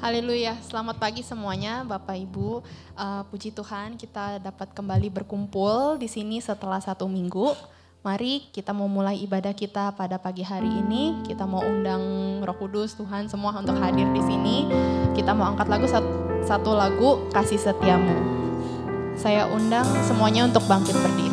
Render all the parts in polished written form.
Haleluya, selamat pagi semuanya Bapak Ibu. Puji Tuhan kita dapat kembali berkumpul di sini setelah 1 minggu. Mari kita mau mulai ibadah kita pada pagi hari ini. Kita mau undang Roh Kudus Tuhan semua untuk hadir di sini. Kita mau angkat lagu satu lagu Kasih Setiamu. Saya undang semuanya untuk bangkit berdiri.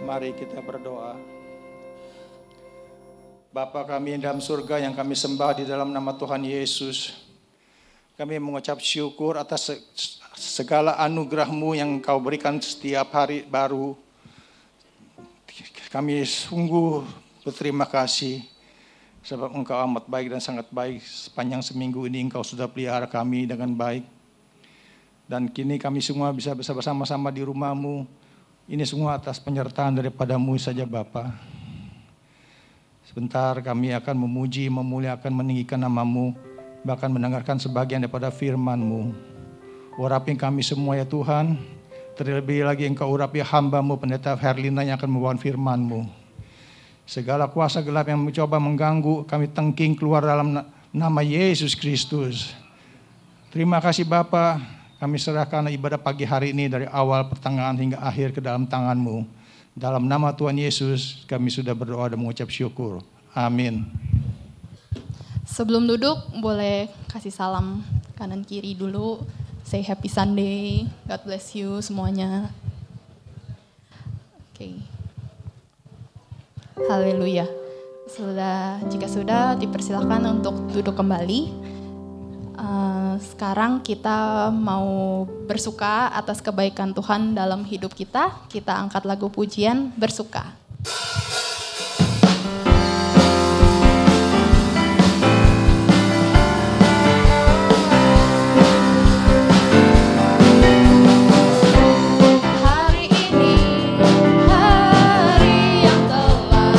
Mari kita berdoa. Bapa kami dalam surga yang kami sembah di dalam nama Tuhan Yesus. Kami mengucap syukur atas segala anugerah-Mu yang Engkau berikan setiap hari baru. Kami sungguh berterima kasih sebab Engkau amat baik dan sangat baik. Sepanjang seminggu ini Engkau sudah pelihara kami dengan baik. Dan kini kami semua bisa bersama-sama di rumah-Mu. Ini semua atas penyertaan daripada-Mu saja Bapa. Sebentar kami akan memuji, memuliakan, meninggikan nama-Mu, bahkan mendengarkan sebagian daripada firman-Mu. Urapi kami semua ya Tuhan, terlebih lagi Engkau urapi hamba-Mu Pendeta Herlina yang akan membawa firman-Mu. Segala kuasa gelap yang mencoba mengganggu, kami tengking keluar dalam nama Yesus Kristus. Terima kasih Bapa, kami serahkan ibadah pagi hari ini dari awal, pertengahan hingga akhir ke dalam tangan-Mu. Dalam nama Tuhan Yesus kami sudah berdoa dan mengucap syukur. Amin. Sebelum duduk boleh kasih salam kanan kiri dulu. Say happy Sunday. God bless you semuanya. Oke. Haleluya. Jika sudah dipersilakan untuk duduk kembali. Sekarang kita mau bersuka atas kebaikan Tuhan dalam hidup kita. Kita angkat lagu pujian bersuka. Hari ini hari yang telah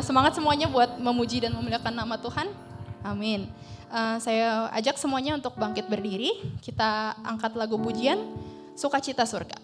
semangat semuanya buat memuji dan memuliakan nama Tuhan. Amin. Saya ajak semuanya untuk bangkit berdiri. Kita angkat lagu pujian Sukacita Surga.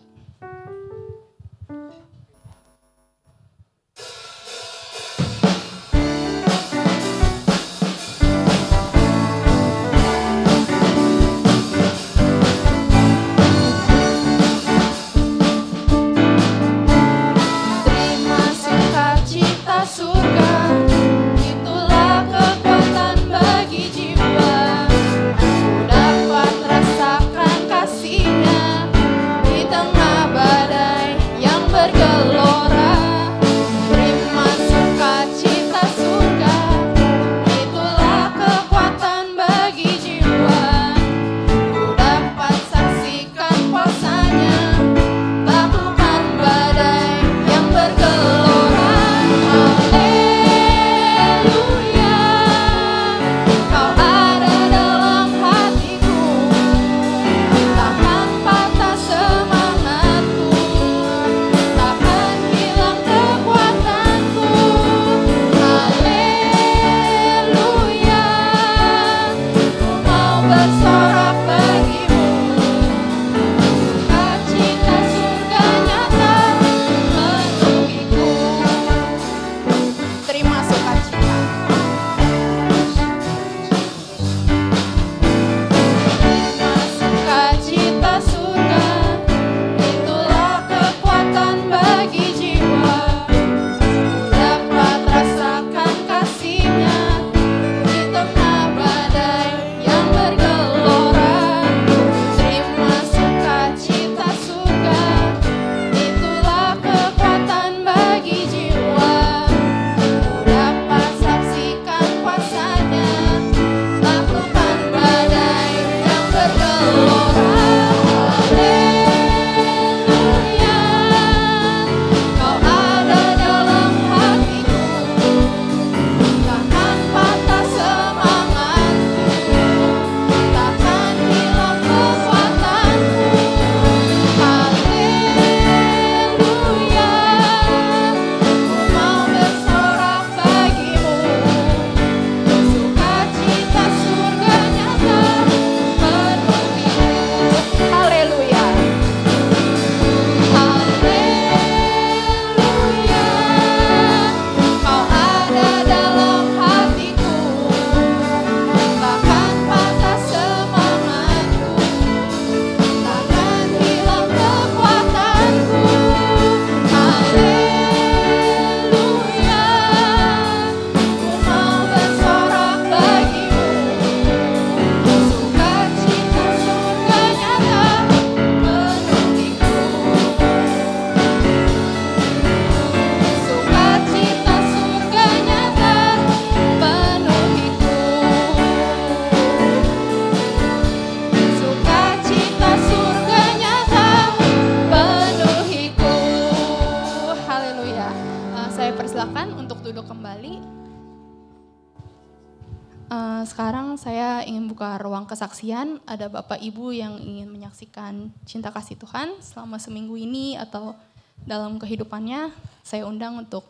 Sekarang saya ingin buka ruang kesaksian. Ada Bapak Ibu yang ingin menyaksikan cinta kasih Tuhan selama seminggu ini atau dalam kehidupannya, saya undang untuk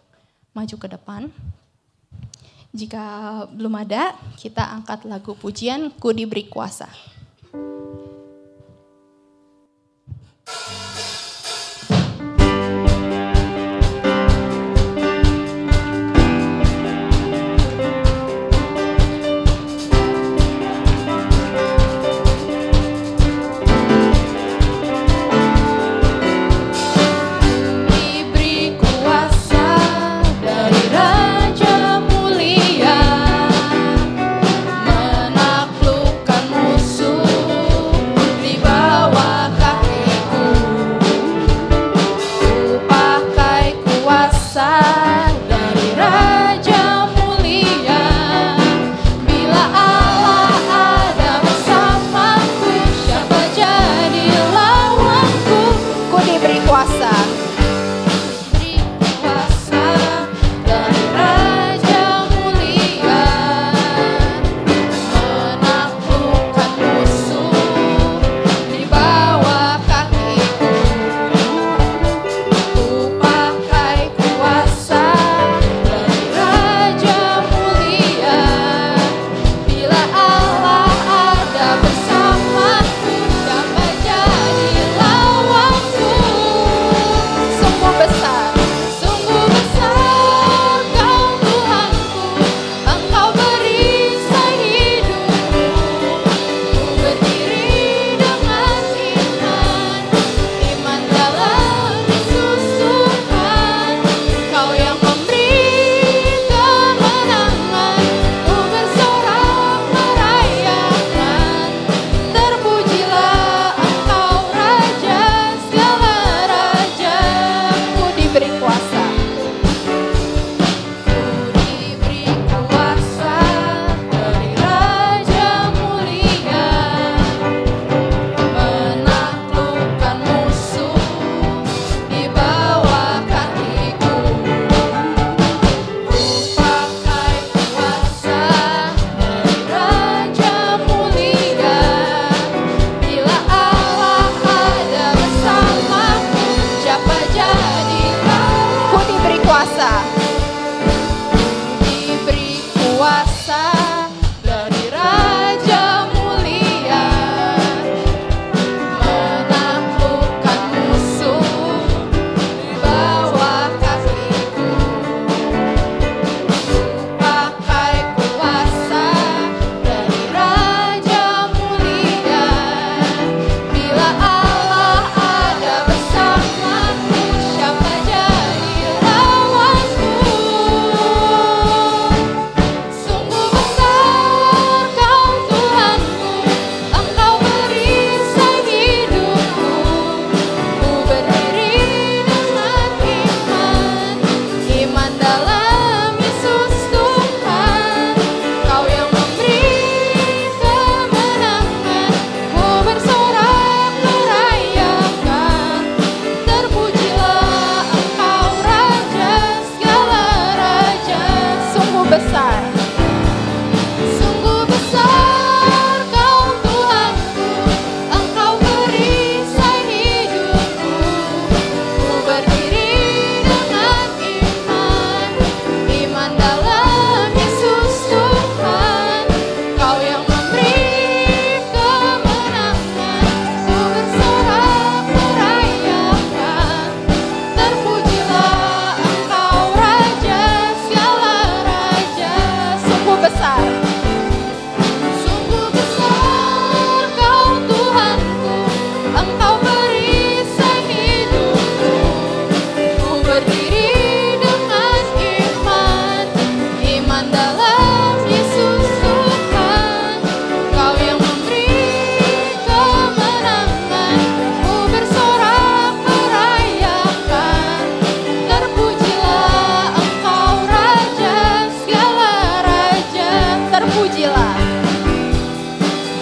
maju ke depan. Jika belum ada, kita angkat lagu pujian Ku Diberi Kuasa. Menaklukkan musuh besar. Sungguh besar Kau Tuhanku, Engkau perisai hidupku. Ku berdiri dengan iman, iman dalam Yesus Tuhan. Kau yang memberi kemenangan, ku bersorak merayakan. Terpujilah Engkau Raja segala raja. Sungguh besar. Sungguh besar Kau Tuhanku, Engkau perisai hidupku. Ku berdiri dengan iman, iman dalam Yesus Tuhan. Kau yang memberi kemenangan, ku bersorak merayakan. Terpujilah Engkau Raja segala raja. Terpujilah.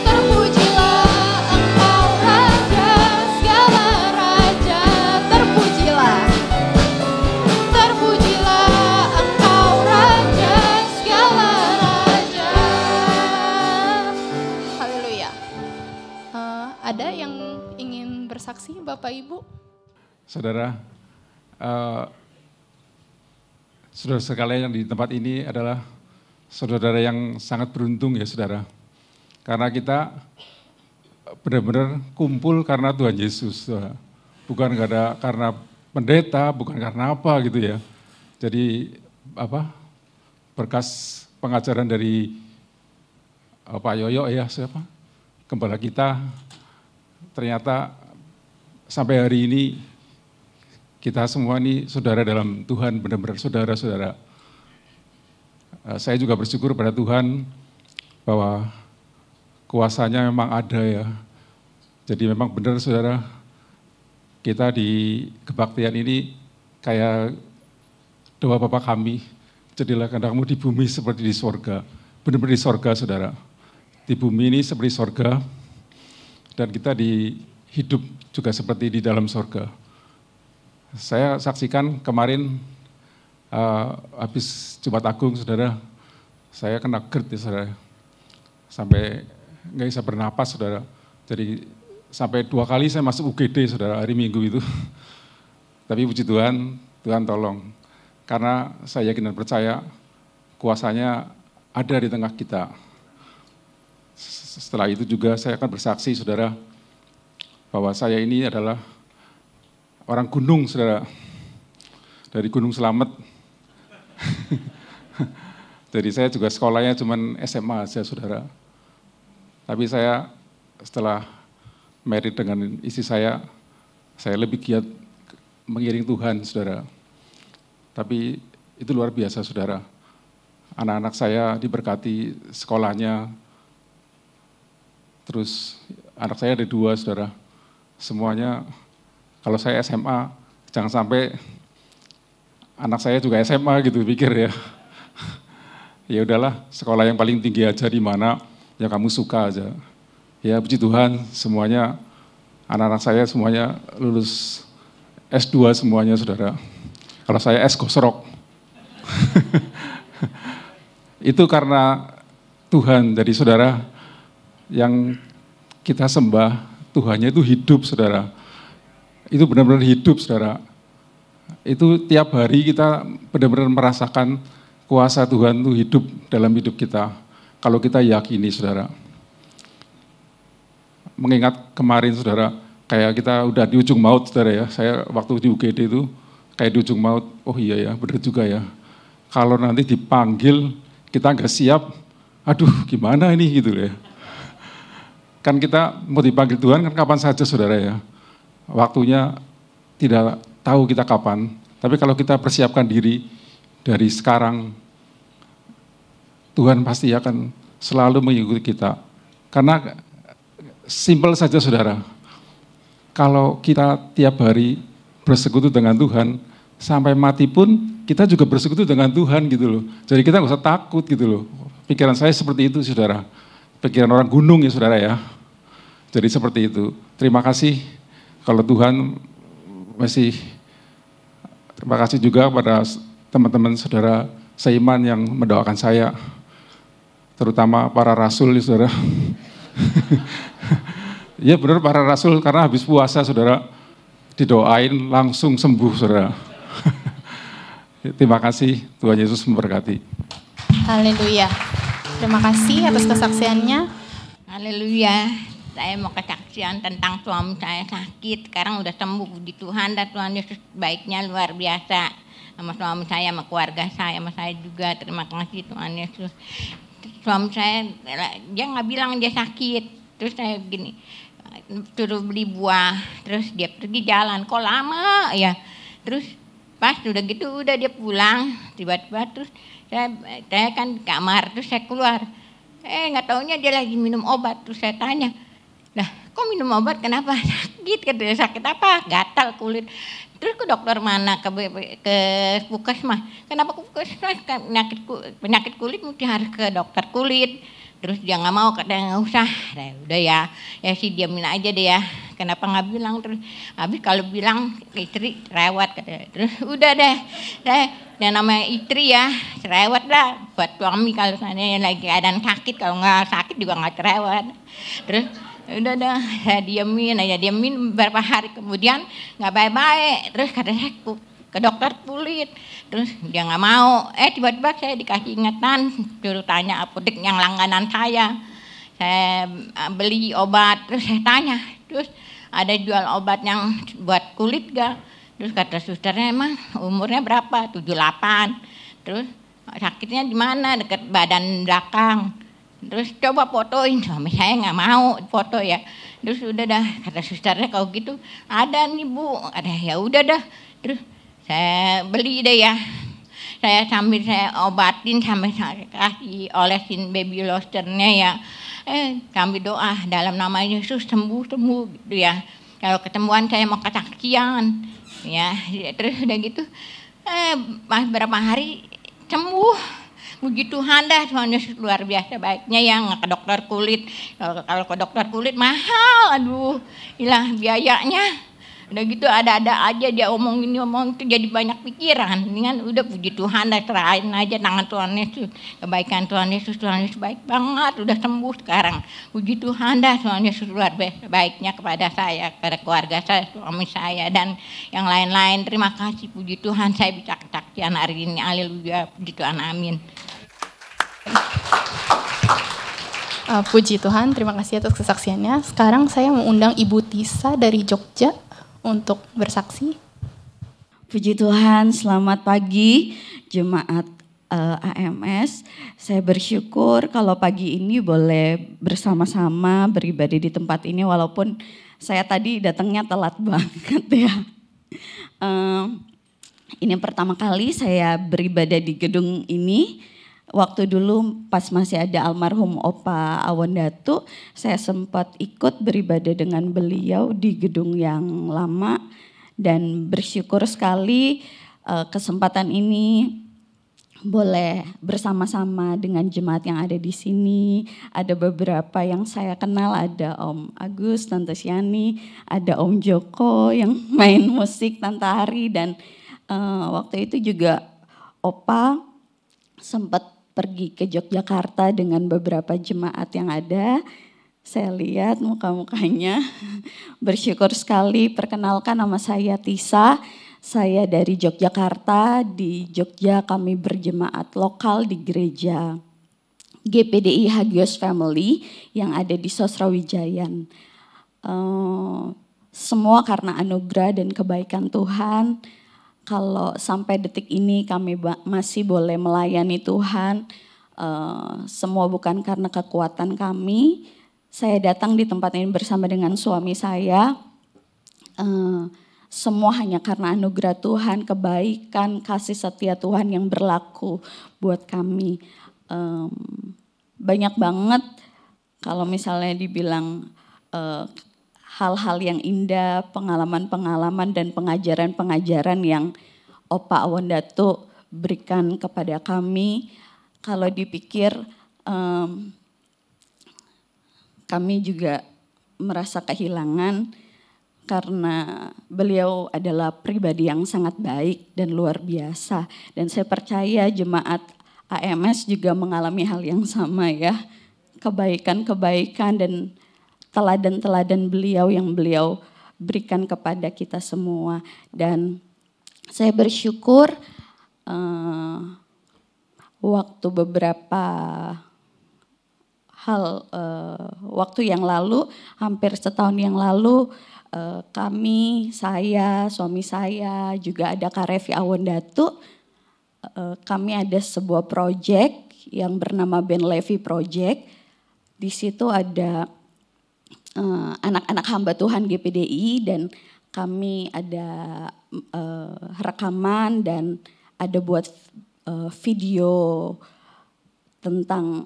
Terpujilah Engkau Raja segala raja. Terpujilah. Terpujilah Engkau Raja segala raja. Haleluya. Ada yang ingin bersaksi, Bapak Ibu? Saudara, saudara sekalian yang di tempat ini adalah saudara yang sangat beruntung ya saudara. Karena kita benar-benar kumpul karena Tuhan Yesus. Saudara. Bukan karena pendeta, bukan karena apa gitu ya. Jadi berkas pengajaran dari Pak Yoyo ya siapa? Gembala kita. Ternyata sampai hari ini kita semua ini saudara dalam Tuhan, benar-benar saudara-saudara. Saya juga bersyukur pada Tuhan bahwa kuasanya memang ada ya. Jadi memang benar saudara, kita di kebaktian ini kayak doa Bapa kami, jadilah kehendakmu di bumi seperti di sorga. Benar-benar di sorga saudara. Di bumi ini seperti sorga, dan kita di hidup juga seperti di dalam sorga. Saya saksikan kemarin habis Jumat Agung, saudara, saya kena GERD ya, saudara. Sampai nggak bisa bernapas, saudara. Jadi sampai 2 kali saya masuk UGD, saudara, hari Minggu itu. Tapi puji Tuhan, Tuhan tolong. Karena saya yakin dan percaya kuasanya ada di tengah kita. Setelah itu juga saya akan bersaksi, saudara, bahwa saya ini adalah orang gunung, saudara. Dari Gunung Selamet. Jadi saya juga sekolahnya cuma SMA aja, saudara. Tapi saya setelah married dengan istri saya lebih giat mengiring Tuhan, saudara. Tapi itu luar biasa, saudara. Anak-anak saya diberkati sekolahnya. Terus anak saya ada 2, saudara. Semuanya, kalau saya SMA, jangan sampai anak saya juga SMA gitu, pikir ya. Ya udahlah, sekolah yang paling tinggi aja di mana yang kamu suka aja. Ya puji Tuhan, semuanya, anak-anak saya semuanya lulus S2 semuanya, saudara. Kalau saya S gosrok. Itu karena Tuhan, jadi saudara, yang kita sembah, Tuhannya itu hidup, saudara. Itu benar-benar hidup, saudara. Itu tiap hari kita benar-benar merasakan kuasa Tuhan itu hidup dalam hidup kita. Kalau kita yakini, saudara. Mengingat kemarin, saudara, kayak kita udah di ujung maut, saudara ya. Saya waktu di UGD itu kayak di ujung maut, oh iya ya, benar juga ya. Kalau nanti dipanggil, kita nggak siap, aduh gimana ini gitu ya. Kan kita mau dipanggil Tuhan kan kapan saja, saudara ya. Waktunya tidak tahu kita kapan, tapi kalau kita persiapkan diri dari sekarang, Tuhan pasti akan selalu mengikuti kita. Karena simpel saja, saudara, kalau kita tiap hari bersekutu dengan Tuhan, sampai mati pun kita juga bersekutu dengan Tuhan gitu loh. Jadi kita nggak usah takut gitu loh. Pikiran saya seperti itu, saudara. Pikiran orang gunung ya, saudara ya. Jadi seperti itu. Terima kasih kalau Tuhan masih. Terima kasih juga pada teman-teman saudara seiman yang mendoakan saya, terutama para rasul, saudara. Ya benar, para rasul, karena habis puasa, saudara, didoain langsung sembuh, saudara. Terima kasih, Tuhan Yesus memberkati. Haleluya. Terima kasih atas kesaksiannya. Haleluya. Saya mau kesaksian tentang suami saya sakit. Sekarang udah sembuh, puji Tuhan. Dan Tuhan Yesus baiknya luar biasa. Sama suami saya, sama keluarga saya, sama saya juga. Terima kasih Tuhan Yesus. Suami saya, dia nggak bilang dia sakit. Terus saya gini, suruh beli buah. Terus dia pergi jalan, kok lama ya. Terus pas udah gitu, udah dia pulang. Tiba-tiba terus saya kan kamar, terus saya keluar. Nggak taunya dia lagi minum obat. Terus saya tanya, lah kok minum obat, kenapa sakit? Katanya, sakit apa? Gatal kulit. Terus ke dokter mana? Ke puskesmas. Kenapa ke puskesmas? Penyakit kulit mesti harus ke dokter kulit. Terus dia nggak mau, katanya nggak usah. Nah, udah ya sih diamin aja deh ya. Kenapa nggak bilang? Terus habis kalau bilang istri rewat, katanya. Terus udah deh, yang namanya istri ya cerewet lah buat suami kalau seandainya lagi keadaan sakit. Kalau nggak sakit juga nggak cerewet. Terus udah dah, saya diamin beberapa hari kemudian nggak baik-baik. Terus kata saya ke dokter kulit, terus dia nggak mau. Tiba-tiba saya dikasih ingatan, suruh tanya apotek yang langganan saya beli obat. Terus saya tanya, terus ada jual obat yang buat kulit gak? Terus kata susternya, emang umurnya berapa? 78. Terus sakitnya di mana? Dekat badan belakang. Terus coba fotoin, suami saya nggak mau foto ya. Terus udah dah, kata susternya kalau gitu ada nih Bu. Ada, ya udah dah. Terus saya beli deh ya. Saya sambil saya obatin, sambil saya kasih olesin baby lotionnya ya. Kami doa dalam nama Yesus sembuh gitu ya. Kalau ketemuan saya mau kesaksian ya. Terus udah gitu, berapa hari sembuh. Puji Tuhan dah, Tuhan Yesus luar biasa baiknya ya. Nggak ke dokter kulit. Kalau ke dokter kulit mahal, aduh, ilah biayanya. Udah gitu ada-ada aja dia omong itu jadi banyak pikiran. Dengan udah puji Tuhan dah, serahin aja tangan Tuhan Yesus. Kebaikan Tuhan Yesus baik banget, udah sembuh sekarang. Puji Tuhan dah, Tuhan Yesus luar biasa baiknya kepada saya, kepada keluarga saya, suami saya dan yang lain-lain. Terima kasih, puji Tuhan saya bisa kesaksian hari ini. Haleluya, puji Tuhan, amin. Puji Tuhan, terima kasih atas kesaksiannya. Sekarang saya mengundang Ibu Tisa dari Jogja untuk bersaksi. Puji Tuhan, selamat pagi jemaat AMS. Saya bersyukur kalau pagi ini boleh bersama-sama beribadah di tempat ini walaupun saya tadi datangnya telat banget ya. Ini pertama kali saya beribadah di gedung ini. Waktu dulu pas masih ada almarhum Opa Awandatu, saya sempat ikut beribadah dengan beliau di gedung yang lama dan bersyukur sekali kesempatan ini boleh bersama-sama dengan jemaat yang ada di sini. Ada beberapa yang saya kenal, ada Om Agus, Tante Siani, ada Om Joko yang main musik, Tante Hari, dan waktu itu juga Opa sempat pergi ke Yogyakarta dengan beberapa jemaat yang ada. Saya lihat muka-mukanya, bersyukur sekali. Perkenalkan, nama saya Tisa, saya dari Yogyakarta. Di Jogja kami berjemaat lokal di gereja GPDI Hagios Family yang ada di Sosrawijayan. Semua karena anugerah dan kebaikan Tuhan. Kalau sampai detik ini kami masih boleh melayani Tuhan, semua bukan karena kekuatan kami. Saya datang di tempat ini bersama dengan suami saya, semua hanya karena anugerah Tuhan, kebaikan, kasih setia Tuhan yang berlaku buat kami. Banyak banget kalau misalnya dibilang hal-hal yang indah, pengalaman-pengalaman dan pengajaran-pengajaran yang Opa Awandatu berikan kepada kami. Kalau dipikir kami juga merasa kehilangan karena beliau adalah pribadi yang sangat baik dan luar biasa. Dan saya percaya jemaat AMS juga mengalami hal yang sama ya. Kebaikan-kebaikan dan teladan-teladan beliau yang beliau berikan kepada kita semua. Dan saya bersyukur waktu beberapa waktu yang lalu, hampir setahun yang lalu, suami saya, juga ada Kak Revi Awondatu, kami ada sebuah proyek yang bernama Ben Levi Project. Di situ ada anak-anak hamba Tuhan GPDI dan kami ada rekaman dan ada buat video tentang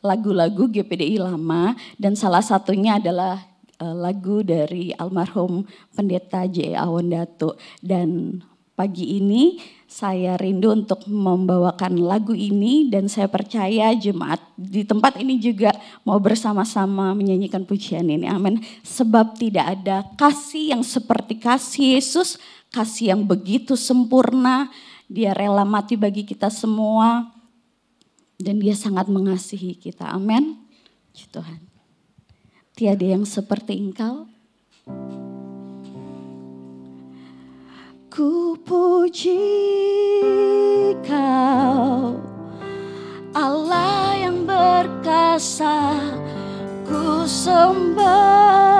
lagu-lagu GPDI lama, dan salah satunya adalah lagu dari almarhum Pendeta J. Awondatu. Dan pagi ini saya rindu untuk membawakan lagu ini, dan saya percaya jemaat di tempat ini juga mau bersama-sama menyanyikan pujian ini. Amin. Sebab tidak ada kasih yang seperti kasih Yesus, kasih yang begitu sempurna. Dia rela mati bagi kita semua. Dan dia sangat mengasihi kita. Amin. Tuhan. Tiada yang seperti Engkau. Ku puji Kau, Allah yang berkasa. Ku sembah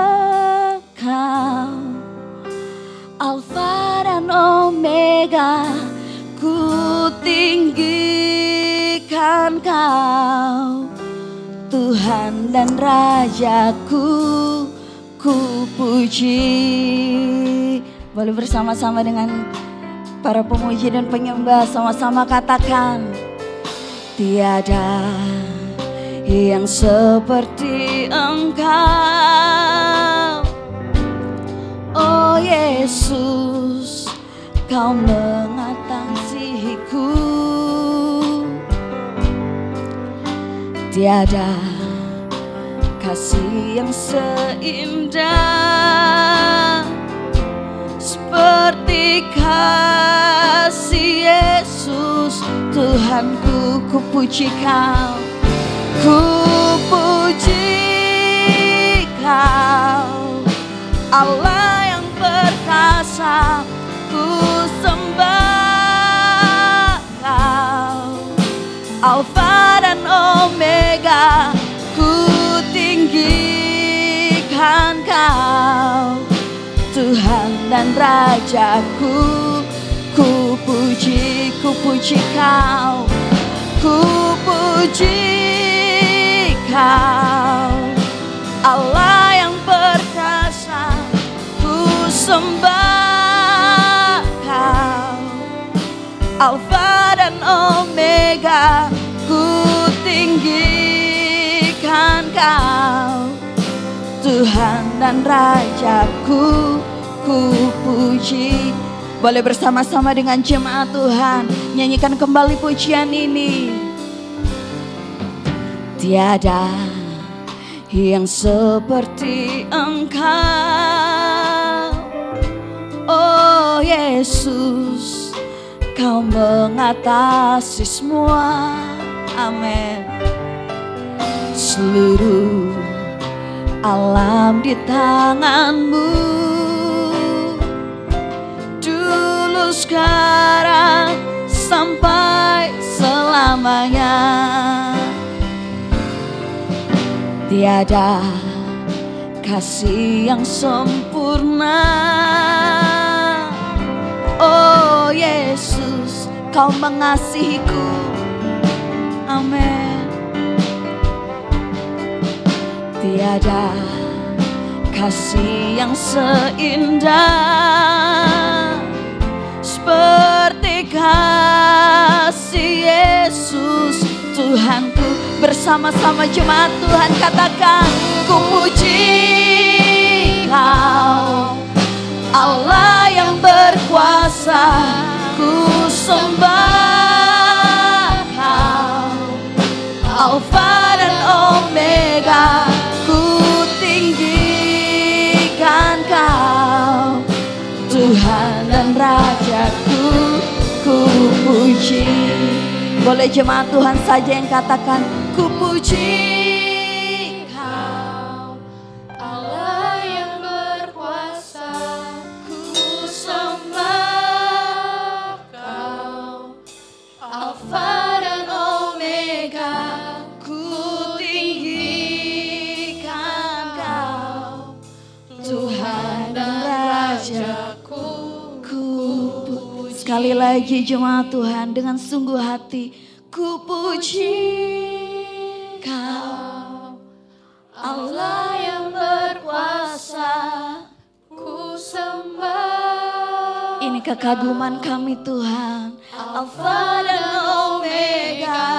Kau, Alfa dan Omega. Ku tinggikan Kau, Tuhan dan Rajaku. Ku puji. Boleh bersama-sama dengan para pemuji dan penyembah, sama-sama katakan, tiada yang seperti Engkau, oh Yesus. Kau mengasihiku, tiada kasih yang seindah seperti kasih Yesus. Tuhanku, ku puji Kau, ku puji Kau, Allah yang perkasa. Ku sembah Kau, Alfa dan Omega. Ku tinggikan Kau, Tuhan dan Rajaku. Ku puji Kau, ku puji Kau, Allah yang perkasa. Ku sembah Kau, Alfa dan Omega. Ku tinggikan Kau, Tuhan dan Rajaku. Ku puji. Boleh bersama-sama dengan jemaat Tuhan nyanyikan kembali pujian ini. Tiada yang seperti Engkau, oh Yesus. Kau mengatasi semua, amin. Seluruh alam di tangan-Mu, dulu, sekarang, sampai selamanya. Tiada kasih yang sempurna, oh Yesus. Kau mengasihiku, amin. Tiada kasih yang seindah seperti kasih Yesus. Tuhanku, bersama-sama jemaat Tuhan katakan, ku puji Kau, Allah yang berkuasa. Ku sembah Kau, Alfa dan Omega. Ku tinggikan puji. Boleh jemaat Tuhan saja yang katakan, ku puji Kau, Allah yang berkuasa, ku sembah Kau, Alfa dan Omega, ku tinggikan Kau, Tuhan dan Rajaku, ku puji. Sekali lagi jemaat Tuhan dengan sungguh hati, ku puji Kau, Allah yang berkuasa, ku sembah. ini kekaguman kami Tuhan. Alfa dan Omega,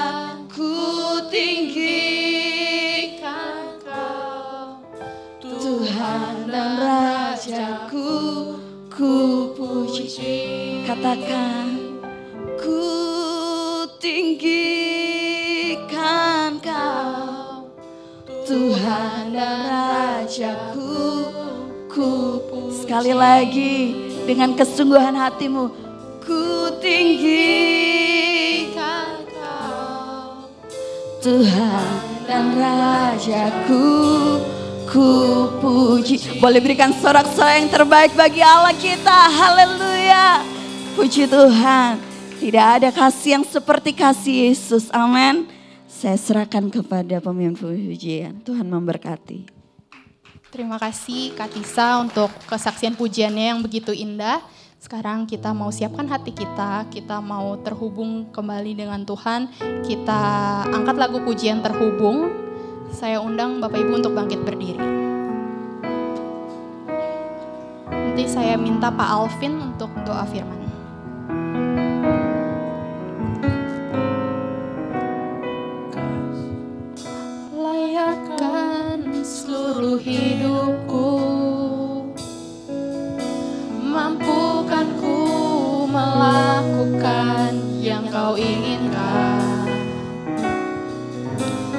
ku tinggikan Kau, Tuhan dan Rajaku, ku puji. Katakan, ku tinggikan Kau, Tuhan dan Rajaku, ku puji. sekali lagi dengan kesungguhan hatimu, ku tinggikan Kau, Tuhan dan Rajaku, ku puji. Boleh berikan sorak-sorai yang terbaik bagi Allah kita. Haleluya. Puji Tuhan. Tidak ada kasih yang seperti kasih Yesus. Amin. Saya serahkan kepada pemimpin pujian. Tuhan memberkati. Terima kasih Kak Tisa untuk kesaksian pujiannya yang begitu indah. Sekarang kita mau siapkan hati kita mau terhubung kembali dengan Tuhan. Kita angkat lagu pujian terhubung. Saya undang Bapak Ibu untuk bangkit berdiri. Nanti saya minta Pak Alvin untuk doa firman. layakkan seluruh hidupku, mampukan ku melakukan yang Kau inginkan.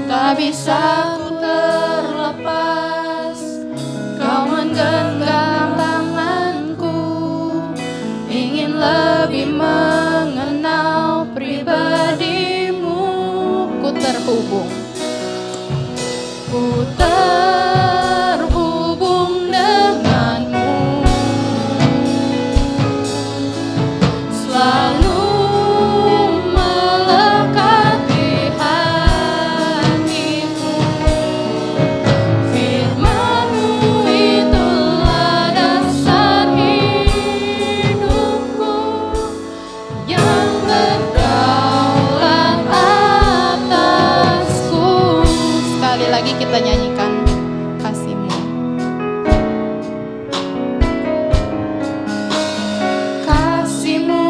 Tak bisa ku terlepas, Kau menggenggam tanganku, ingin lebih mengenal pribadi-Mu. Ku terhubung. Ku terhubung denganmu, selalu melekat di hatimu. Firman-Mu itulah dasar hidupku, yang berdaulat atasku. Sekali lagi kita nyanyikan kasih-Mu. Kasih-Mu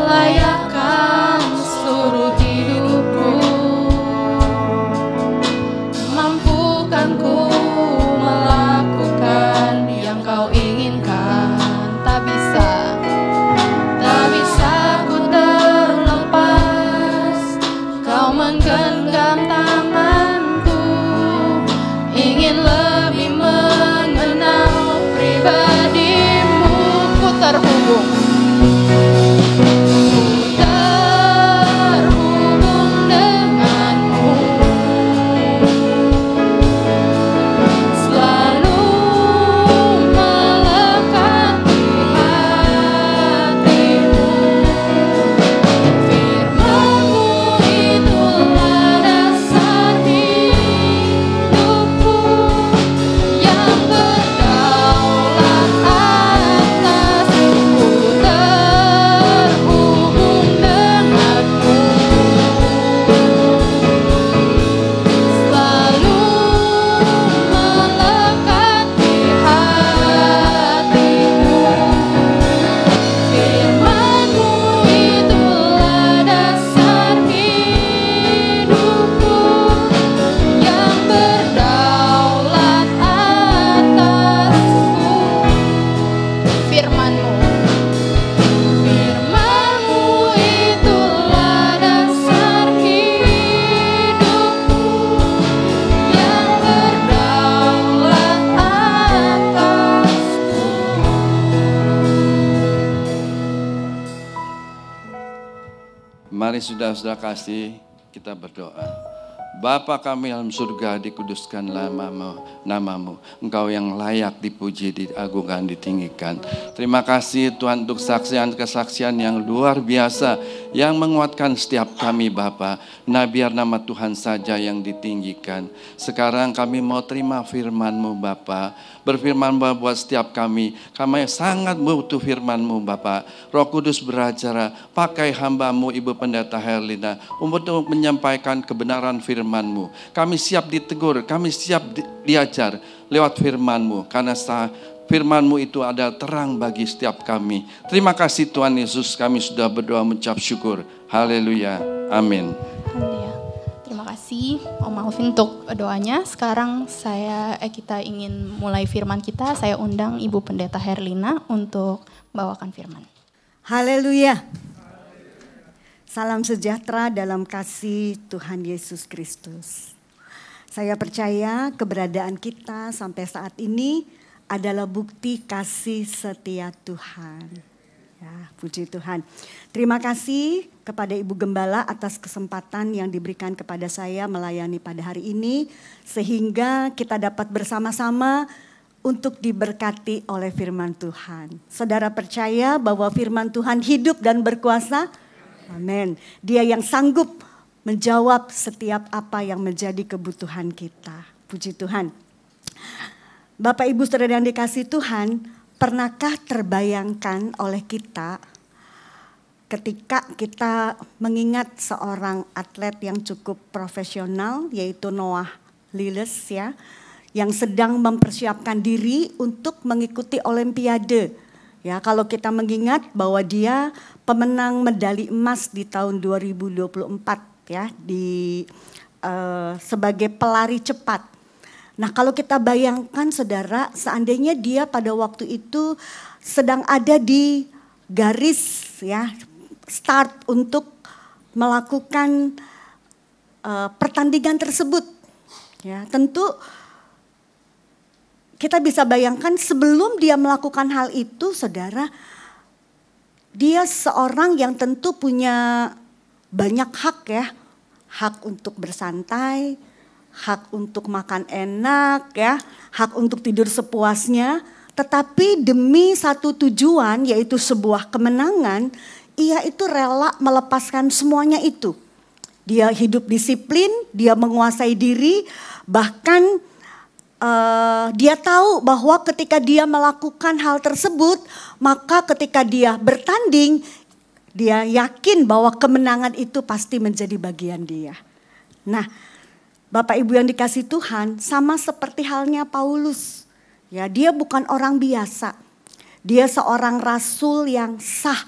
layakkan seluruh hidupku, mampukan ku melakukan yang Kau inginkan. Tak bisa. Tak bisa ku terlepas, Kau menggenggam tanganku, Mari saudara-saudara kasih, kita berdoa. Bapa kami dalam surga, dikuduskanlah namamu. Engkau yang layak dipuji, diagungkan, ditinggikan. Terima kasih Tuhan untuk kesaksian yang luar biasa yang menguatkan setiap kami Bapa. Nah, biar nama Tuhan saja yang ditinggikan. Sekarang kami mau terima firman-Mu Bapa. Berfirman buat setiap kami. Kami sangat butuh firman-Mu Bapa. Roh Kudus beracara, pakai hamba-Mu Ibu Pendeta Herlina untuk menyampaikan kebenaran firman-Mu. Kami siap ditegur, kami siap diajar lewat firman-Mu. Karena firman-Mu itu adalah terang bagi setiap kami. Terima kasih Tuhan Yesus, kami sudah berdoa mengucap syukur. Haleluya. Amin. Haleluya. Terima kasih Om Alvin untuk doanya. Sekarang kita ingin mulai firman kita. Saya undang Ibu Pendeta Herlina untuk bawakan firman. Haleluya. Salam sejahtera dalam kasih Tuhan Yesus Kristus. Saya percaya keberadaan kita sampai saat ini adalah bukti kasih setia Tuhan. Ya, puji Tuhan. Terima kasih kepada Ibu Gembala atas kesempatan yang diberikan kepada saya melayani pada hari ini. Sehingga kita dapat bersama-sama untuk diberkati oleh firman Tuhan. Saudara percaya bahwa firman Tuhan hidup dan berkuasa? Amin. Dia yang sanggup menjawab setiap apa yang menjadi kebutuhan kita. Puji Tuhan. Bapak Ibu Saudara yang dikasihi Tuhan, pernahkah terbayangkan oleh kita ketika kita mengingat seorang atlet yang cukup profesional yaitu Noah Lyles ya, yang sedang mempersiapkan diri untuk mengikuti Olimpiade. Ya, kalau kita mengingat bahwa dia pemenang medali emas di tahun 2024 ya sebagai pelari cepat. Nah, kalau kita bayangkan saudara, seandainya dia pada waktu itu sedang ada di garis ya start untuk melakukan pertandingan tersebut. Ya, tentu kita bisa bayangkan sebelum dia melakukan hal itu, saudara, dia seorang yang tentu punya banyak hak ya, hak untuk bersantai, hak untuk makan enak ya, hak untuk tidur sepuasnya. Tetapi demi satu tujuan yaitu sebuah kemenangan, ia itu rela melepaskan semuanya itu. Dia hidup disiplin, dia menguasai diri, bahkan dia tahu bahwa ketika dia melakukan hal tersebut, maka ketika dia bertanding, dia yakin bahwa kemenangan itu pasti menjadi bagian dia. Nah, Bapak Ibu yang dikasihi Tuhan, sama seperti halnya Paulus. Ya, dia bukan orang biasa. Dia seorang rasul yang sah.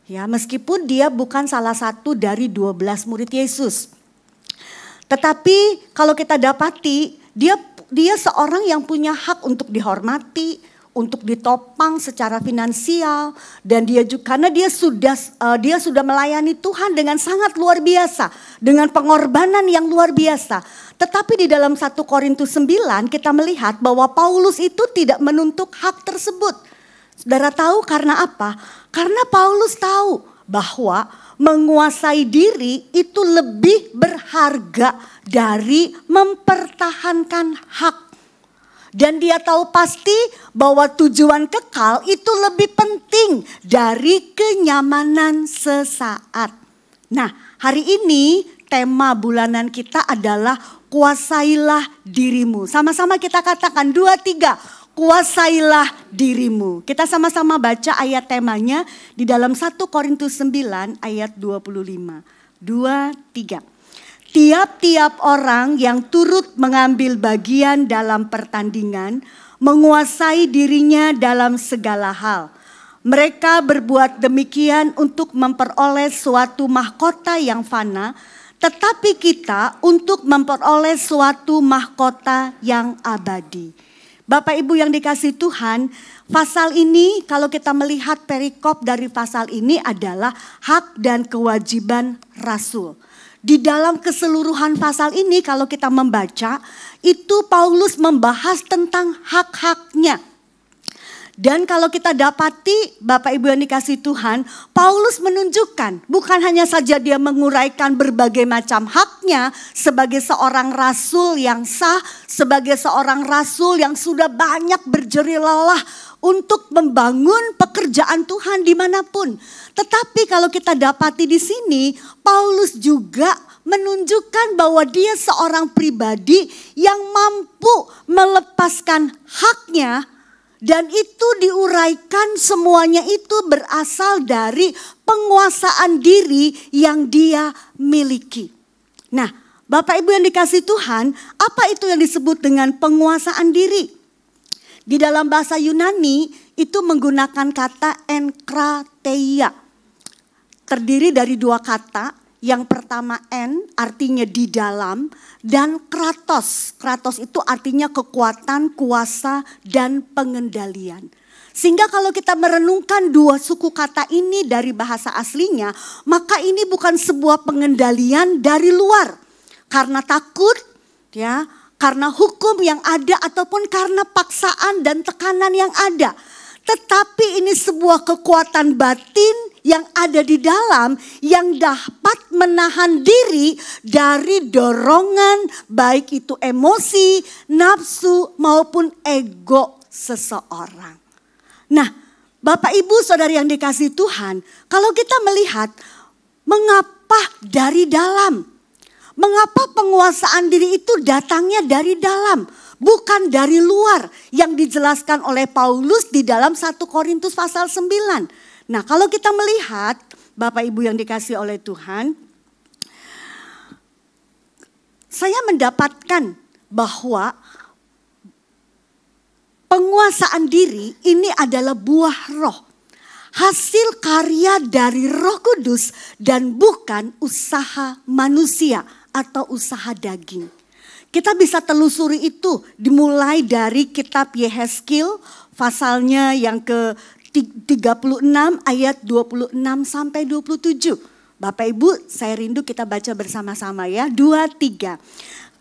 Ya, meskipun dia bukan salah satu dari 12 murid Yesus. Tetapi kalau kita dapati, dia seorang yang punya hak untuk dihormati, untuk ditopang secara finansial, dan dia juga karena dia sudah melayani Tuhan dengan sangat luar biasa, dengan pengorbanan yang luar biasa. Tetapi di dalam 1 Korintus 9 kita melihat bahwa Paulus itu tidak menuntut hak tersebut. Saudara tahu karena apa? Karena Paulus tahu bahwa menguasai diri itu lebih berharga dari mempertahankan hak. Dan dia tahu pasti bahwa tujuan kekal itu lebih penting dari kenyamanan sesaat. Nah, hari ini tema bulanan kita adalah kuasailah dirimu. Sama-sama kita katakan 2, 3. Kuasailah dirimu. Kita sama-sama baca ayat temanya di dalam 1 Korintus 9 ayat 25. 2, 3. Tiap-tiap orang yang turut mengambil bagian dalam pertandingan menguasai dirinya dalam segala hal. Mereka berbuat demikian untuk memperoleh suatu mahkota yang fana, tetapi kita untuk memperoleh suatu mahkota yang abadi. Bapak Ibu yang dikasihi Tuhan, pasal ini kalau kita melihat perikop dari pasal ini adalah hak dan kewajiban rasul. Di dalam keseluruhan pasal ini kalau kita membaca, itu Paulus membahas tentang hak-haknya. Dan kalau kita dapati Bapak Ibu yang dikasih Tuhan, Paulus menunjukkan bukan hanya saja dia menguraikan berbagai macam haknya sebagai seorang rasul yang sah, sebagai seorang rasul yang sudah banyak berjerih lelah untuk membangun pekerjaan Tuhan dimanapun. Tetapi kalau kita dapati di sini, Paulus juga menunjukkan bahwa dia seorang pribadi yang mampu melepaskan haknya. Dan itu diuraikan semuanya itu berasal dari penguasaan diri yang dia miliki. Nah, Bapak Ibu yang dikasih Tuhan, apa itu yang disebut dengan penguasaan diri? Di dalam bahasa Yunani itu menggunakan kata enkrateia. Terdiri dari dua kata. Yang pertama en artinya di dalam dan kratos. Kratos itu artinya kekuatan, kuasa dan pengendalian. Sehingga kalau kita merenungkan dua suku kata ini dari bahasa aslinya, maka ini bukan sebuah pengendalian dari luar. Karena takut, ya, karena hukum yang ada ataupun karena paksaan dan tekanan yang ada. Tetapi ini sebuah kekuatan batin yang ada di dalam yang dapat menahan diri dari dorongan baik itu emosi, nafsu maupun ego seseorang. Nah, Bapak Ibu Saudari yang dikasihi Tuhan, kalau kita melihat mengapa dari dalam? Mengapa penguasaan diri itu datangnya dari dalam? Bukan dari luar yang dijelaskan oleh Paulus di dalam 1 Korintus pasal 9. Nah, kalau kita melihat Bapak Ibu yang dikasihi oleh Tuhan, saya mendapatkan bahwa penguasaan diri ini adalah buah roh. Hasil karya dari Roh Kudus dan bukan usaha manusia atau usaha daging. Kita bisa telusuri itu dimulai dari kitab Yehezkiel pasalnya yang ke-36 ayat 26 sampai 27. Bapak Ibu, saya rindu kita baca bersama-sama ya. 2, 3.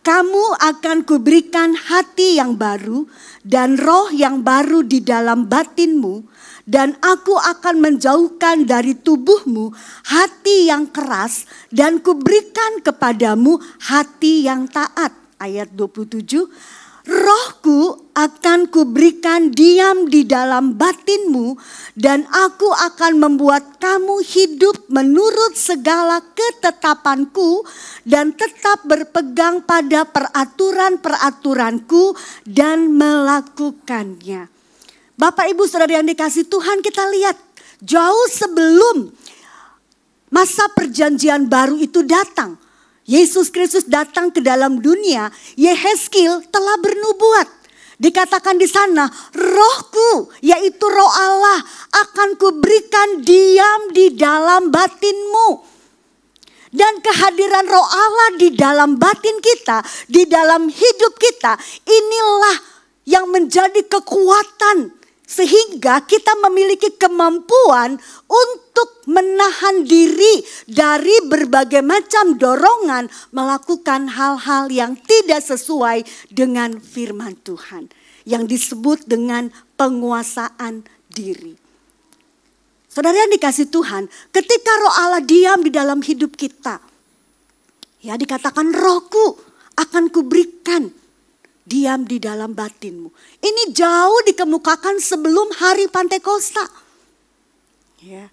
Kamu akan kuberikan hati yang baru dan roh yang baru di dalam batinmu. Dan aku akan menjauhkan dari tubuhmu hati yang keras dan kuberikan kepadamu hati yang taat. Ayat 27. Rohku akan kuberikan diam di dalam batinmu dan aku akan membuat kamu hidup menurut segala ketetapanku dan tetap berpegang pada peraturan-peraturanku dan melakukannya. Bapak Ibu Saudara yang dikasihi Tuhan, kita lihat jauh sebelum masa perjanjian baru itu datang. Yesus Kristus datang ke dalam dunia, Yehezkiel telah bernubuat. Dikatakan di sana, rohku yaitu roh Allah akan kuberikan diam di dalam batinmu. Dan kehadiran roh Allah di dalam batin kita, di dalam hidup kita, inilah yang menjadi kekuatan. Sehingga kita memiliki kemampuan untuk menahan diri dari berbagai macam dorongan melakukan hal-hal yang tidak sesuai dengan firman Tuhan. Yang disebut dengan penguasaan diri. Saudara yang dikasihi Tuhan, ketika roh Allah diam di dalam hidup kita. Ya, dikatakan rohku akan kuberikan diam di dalam batinmu. Ini jauh dikemukakan sebelum hari Pantekosta. Ya.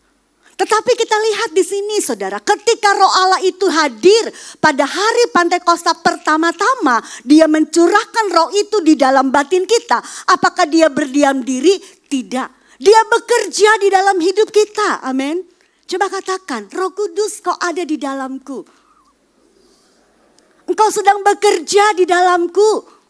Tetapi kita lihat di sini saudara, ketika roh Allah itu hadir pada hari Pantekosta pertama-tama, dia mencurahkan roh itu di dalam batin kita. Apakah dia berdiam diri? Tidak. Dia bekerja di dalam hidup kita. Amin. Coba katakan, Roh Kudus kau ada di dalamku. Engkau sedang bekerja di dalamku.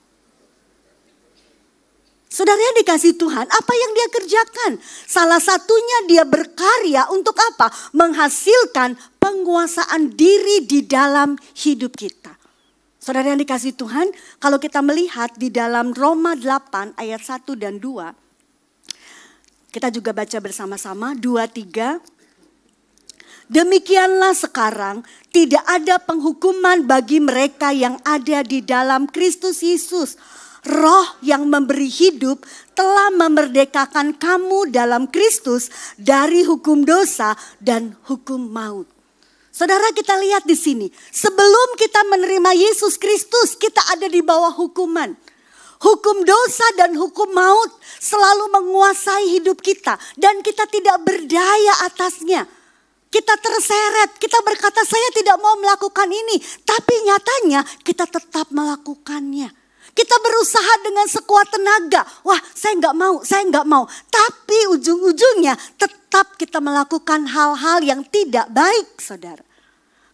Saudara yang dikasihi Tuhan, apa yang dia kerjakan? Salah satunya dia berkarya untuk apa? Menghasilkan penguasaan diri di dalam hidup kita. Saudara yang dikasihi Tuhan, kalau kita melihat di dalam Roma 8 ayat 1 dan 2. Kita juga baca bersama-sama 2, 3. Demikianlah sekarang tidak ada penghukuman bagi mereka yang ada di dalam Kristus Yesus. Roh yang memberi hidup telah memerdekakan kamu dalam Kristus dari hukum dosa dan hukum maut. Saudara, kita lihat di sini, sebelum kita menerima Yesus Kristus, kita ada di bawah hukuman. Hukum dosa dan hukum maut selalu menguasai hidup kita dan kita tidak berdaya atasnya. Kita terseret, kita berkata saya tidak mau melakukan ini, tapi nyatanya kita tetap melakukannya. Kita berusaha dengan sekuat tenaga, wah saya nggak mau. Tapi ujung-ujungnya tetap kita melakukan hal-hal yang tidak baik, saudara.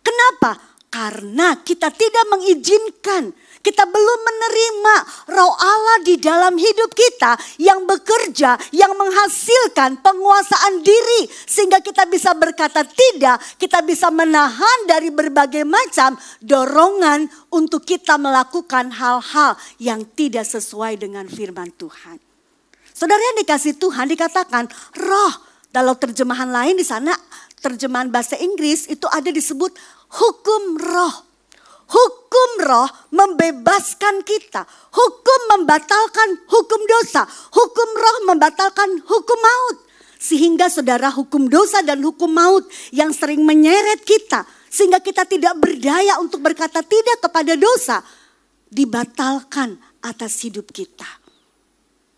Kenapa? Karena kita tidak mengizinkan, kita belum menerima Roh Allah di dalam hidup kita yang bekerja, yang menghasilkan penguasaan diri. Sehingga kita bisa berkata tidak, kita bisa menahan dari berbagai macam dorongan untuk kita melakukan hal-hal yang tidak sesuai dengan firman Tuhan. Saudara yang dikasih Tuhan, dikatakan roh, dalam terjemahan lain di sana, terjemahan bahasa Inggris itu ada disebut hukum roh. Hukum roh membebaskan kita. Hukum membatalkan hukum dosa. Hukum roh membatalkan hukum maut. Sehingga saudara, hukum dosa dan hukum maut yang sering menyeret kita. Sehingga kita tidak berdaya untuk berkata tidak kepada dosa. Dibatalkan atas hidup kita.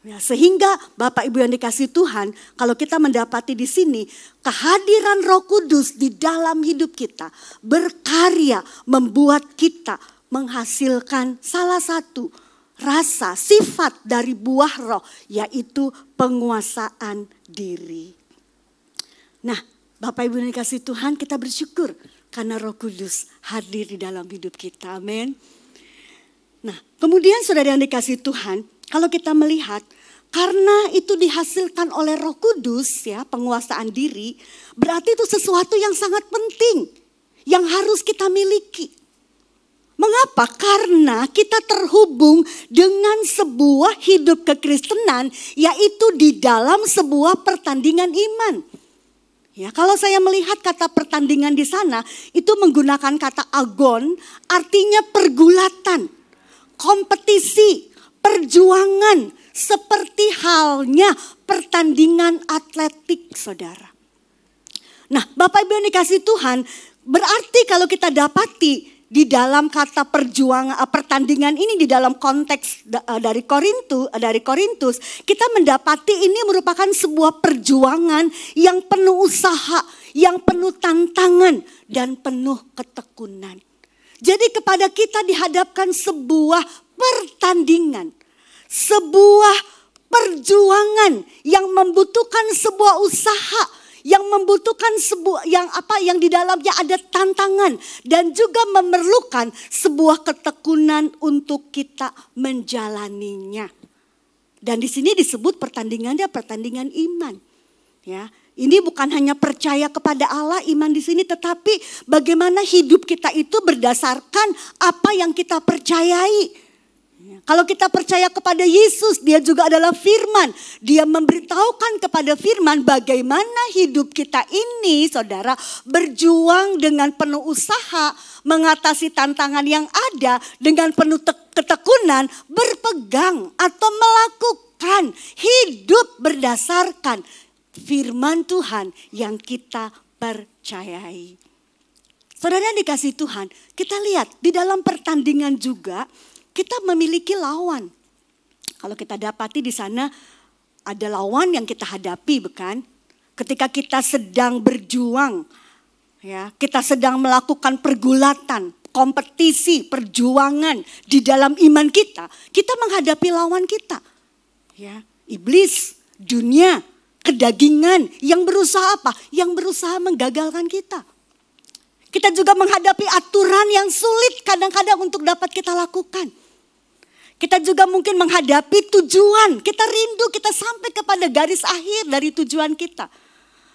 Ya, sehingga Bapak Ibu yang dikasih Tuhan, kalau kita mendapati di sini kehadiran Roh Kudus di dalam hidup kita berkarya membuat kita menghasilkan salah satu rasa sifat dari buah roh, yaitu penguasaan diri. Nah, Bapak Ibu yang dikasih Tuhan, kita bersyukur karena Roh Kudus hadir di dalam hidup kita. Amin. Nah, kemudian saudara yang dikasih Tuhan, kalau kita melihat, karena itu dihasilkan oleh Roh Kudus, ya, penguasaan diri, berarti itu sesuatu yang sangat penting, yang harus kita miliki. Mengapa? Karena kita terhubung dengan sebuah hidup kekristenan, yaitu di dalam sebuah pertandingan iman. Ya, kalau saya melihat kata pertandingan di sana, itu menggunakan kata agon, artinya pergulatan, kompetisi, perjuangan, seperti halnya pertandingan atletik, saudara. Nah, Bapak Ibu yang dikasih Tuhan, berarti kalau kita dapati di dalam kata pertandingan ini di dalam konteks dari Korintus, kita mendapati ini merupakan sebuah perjuangan yang penuh usaha, yang penuh tantangan dan penuh ketekunan. Jadi kepada kita dihadapkan sebuah pertandingan, sebuah perjuangan yang membutuhkan sebuah usaha, yang membutuhkan sebuah yang di dalamnya ada tantangan dan juga memerlukan sebuah ketekunan untuk kita menjalaninya. Dan di sini disebut pertandingannya pertandingan iman. Ya, ini bukan hanya percaya kepada Allah, iman di sini, tetapi bagaimana hidup kita itu berdasarkan apa yang kita percayai. Kalau kita percaya kepada Yesus, dia juga adalah firman. Dia memberitahukan kepada firman bagaimana hidup kita ini, saudara, berjuang dengan penuh usaha, mengatasi tantangan yang ada dengan penuh ketekunan, berpegang atau melakukan hidup berdasarkan firman Tuhan yang kita percayai. Saudara yang dikasih Tuhan, kita lihat di dalam pertandingan juga kita memiliki lawan. Kalau kita dapati di sana ada lawan yang kita hadapi, bukan? Ketika kita sedang berjuang, ya, kita sedang melakukan pergulatan, kompetisi, perjuangan di dalam iman kita menghadapi lawan kita. Ya, iblis, dunia, kedagingan yang berusaha apa? Yang berusaha menggagalkan kita. Kita juga menghadapi aturan yang sulit kadang-kadang untuk dapat kita lakukan. Kita juga mungkin menghadapi tujuan. Kita rindu kita sampai kepada garis akhir dari tujuan kita.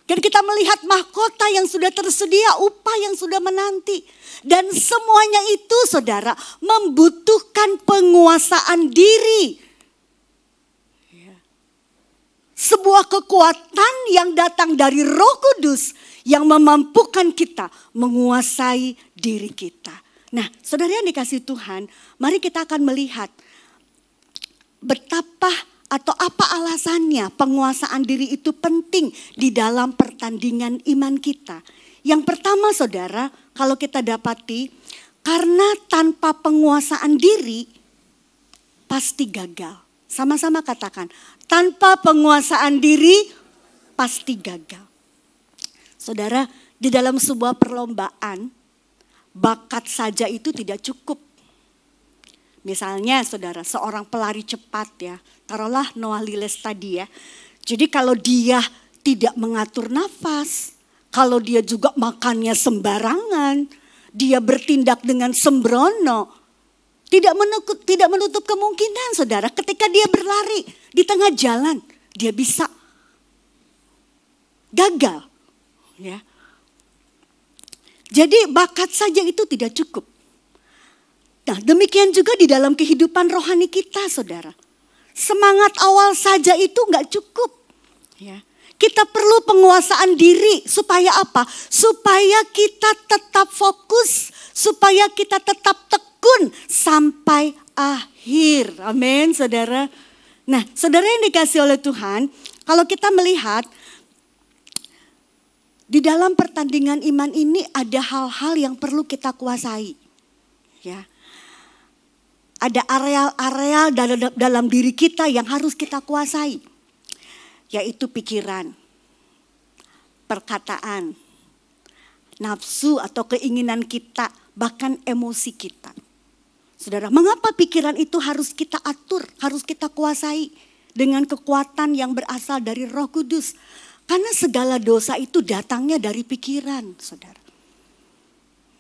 Dan kita melihat mahkota yang sudah tersedia, upah yang sudah menanti. Dan semuanya itu, saudara, membutuhkan penguasaan diri. Sebuah kekuatan yang datang dari Roh Kudus yang memampukan kita menguasai diri kita. Nah, saudara yang dikasih Tuhan, mari kita akan melihat betapa atau apa alasannya penguasaan diri itu penting di dalam pertandingan iman kita. Yang pertama saudara, kalau kita dapati, karena tanpa penguasaan diri pasti gagal. Sama-sama katakan, tanpa penguasaan diri pasti gagal. Saudara, di dalam sebuah perlombaan, bakat saja itu tidak cukup. Misalnya saudara, seorang pelari cepat ya, taruhlah Noah Lyles tadi ya. Jadi kalau dia tidak mengatur nafas, kalau dia juga makannya sembarangan, dia bertindak dengan sembrono, tidak menutup kemungkinan saudara, ketika dia berlari di tengah jalan, dia bisa gagal. Ya. Jadi bakat saja itu tidak cukup. Nah, demikian juga di dalam kehidupan rohani kita, saudara. Semangat awal saja itu nggak cukup. Ya. Kita perlu penguasaan diri supaya apa? Supaya kita tetap fokus, supaya kita tetap tekun sampai akhir. Amin, saudara. Nah, saudara yang dikasih oleh Tuhan, kalau kita melihat di dalam pertandingan iman ini ada hal-hal yang perlu kita kuasai. Ya. Ada areal-areal dalam diri kita yang harus kita kuasai. Yaitu pikiran, perkataan, nafsu atau keinginan kita, bahkan emosi kita. Saudara, mengapa pikiran itu harus kita atur, harus kita kuasai dengan kekuatan yang berasal dari Roh Kudus? Karena segala dosa itu datangnya dari pikiran, saudara.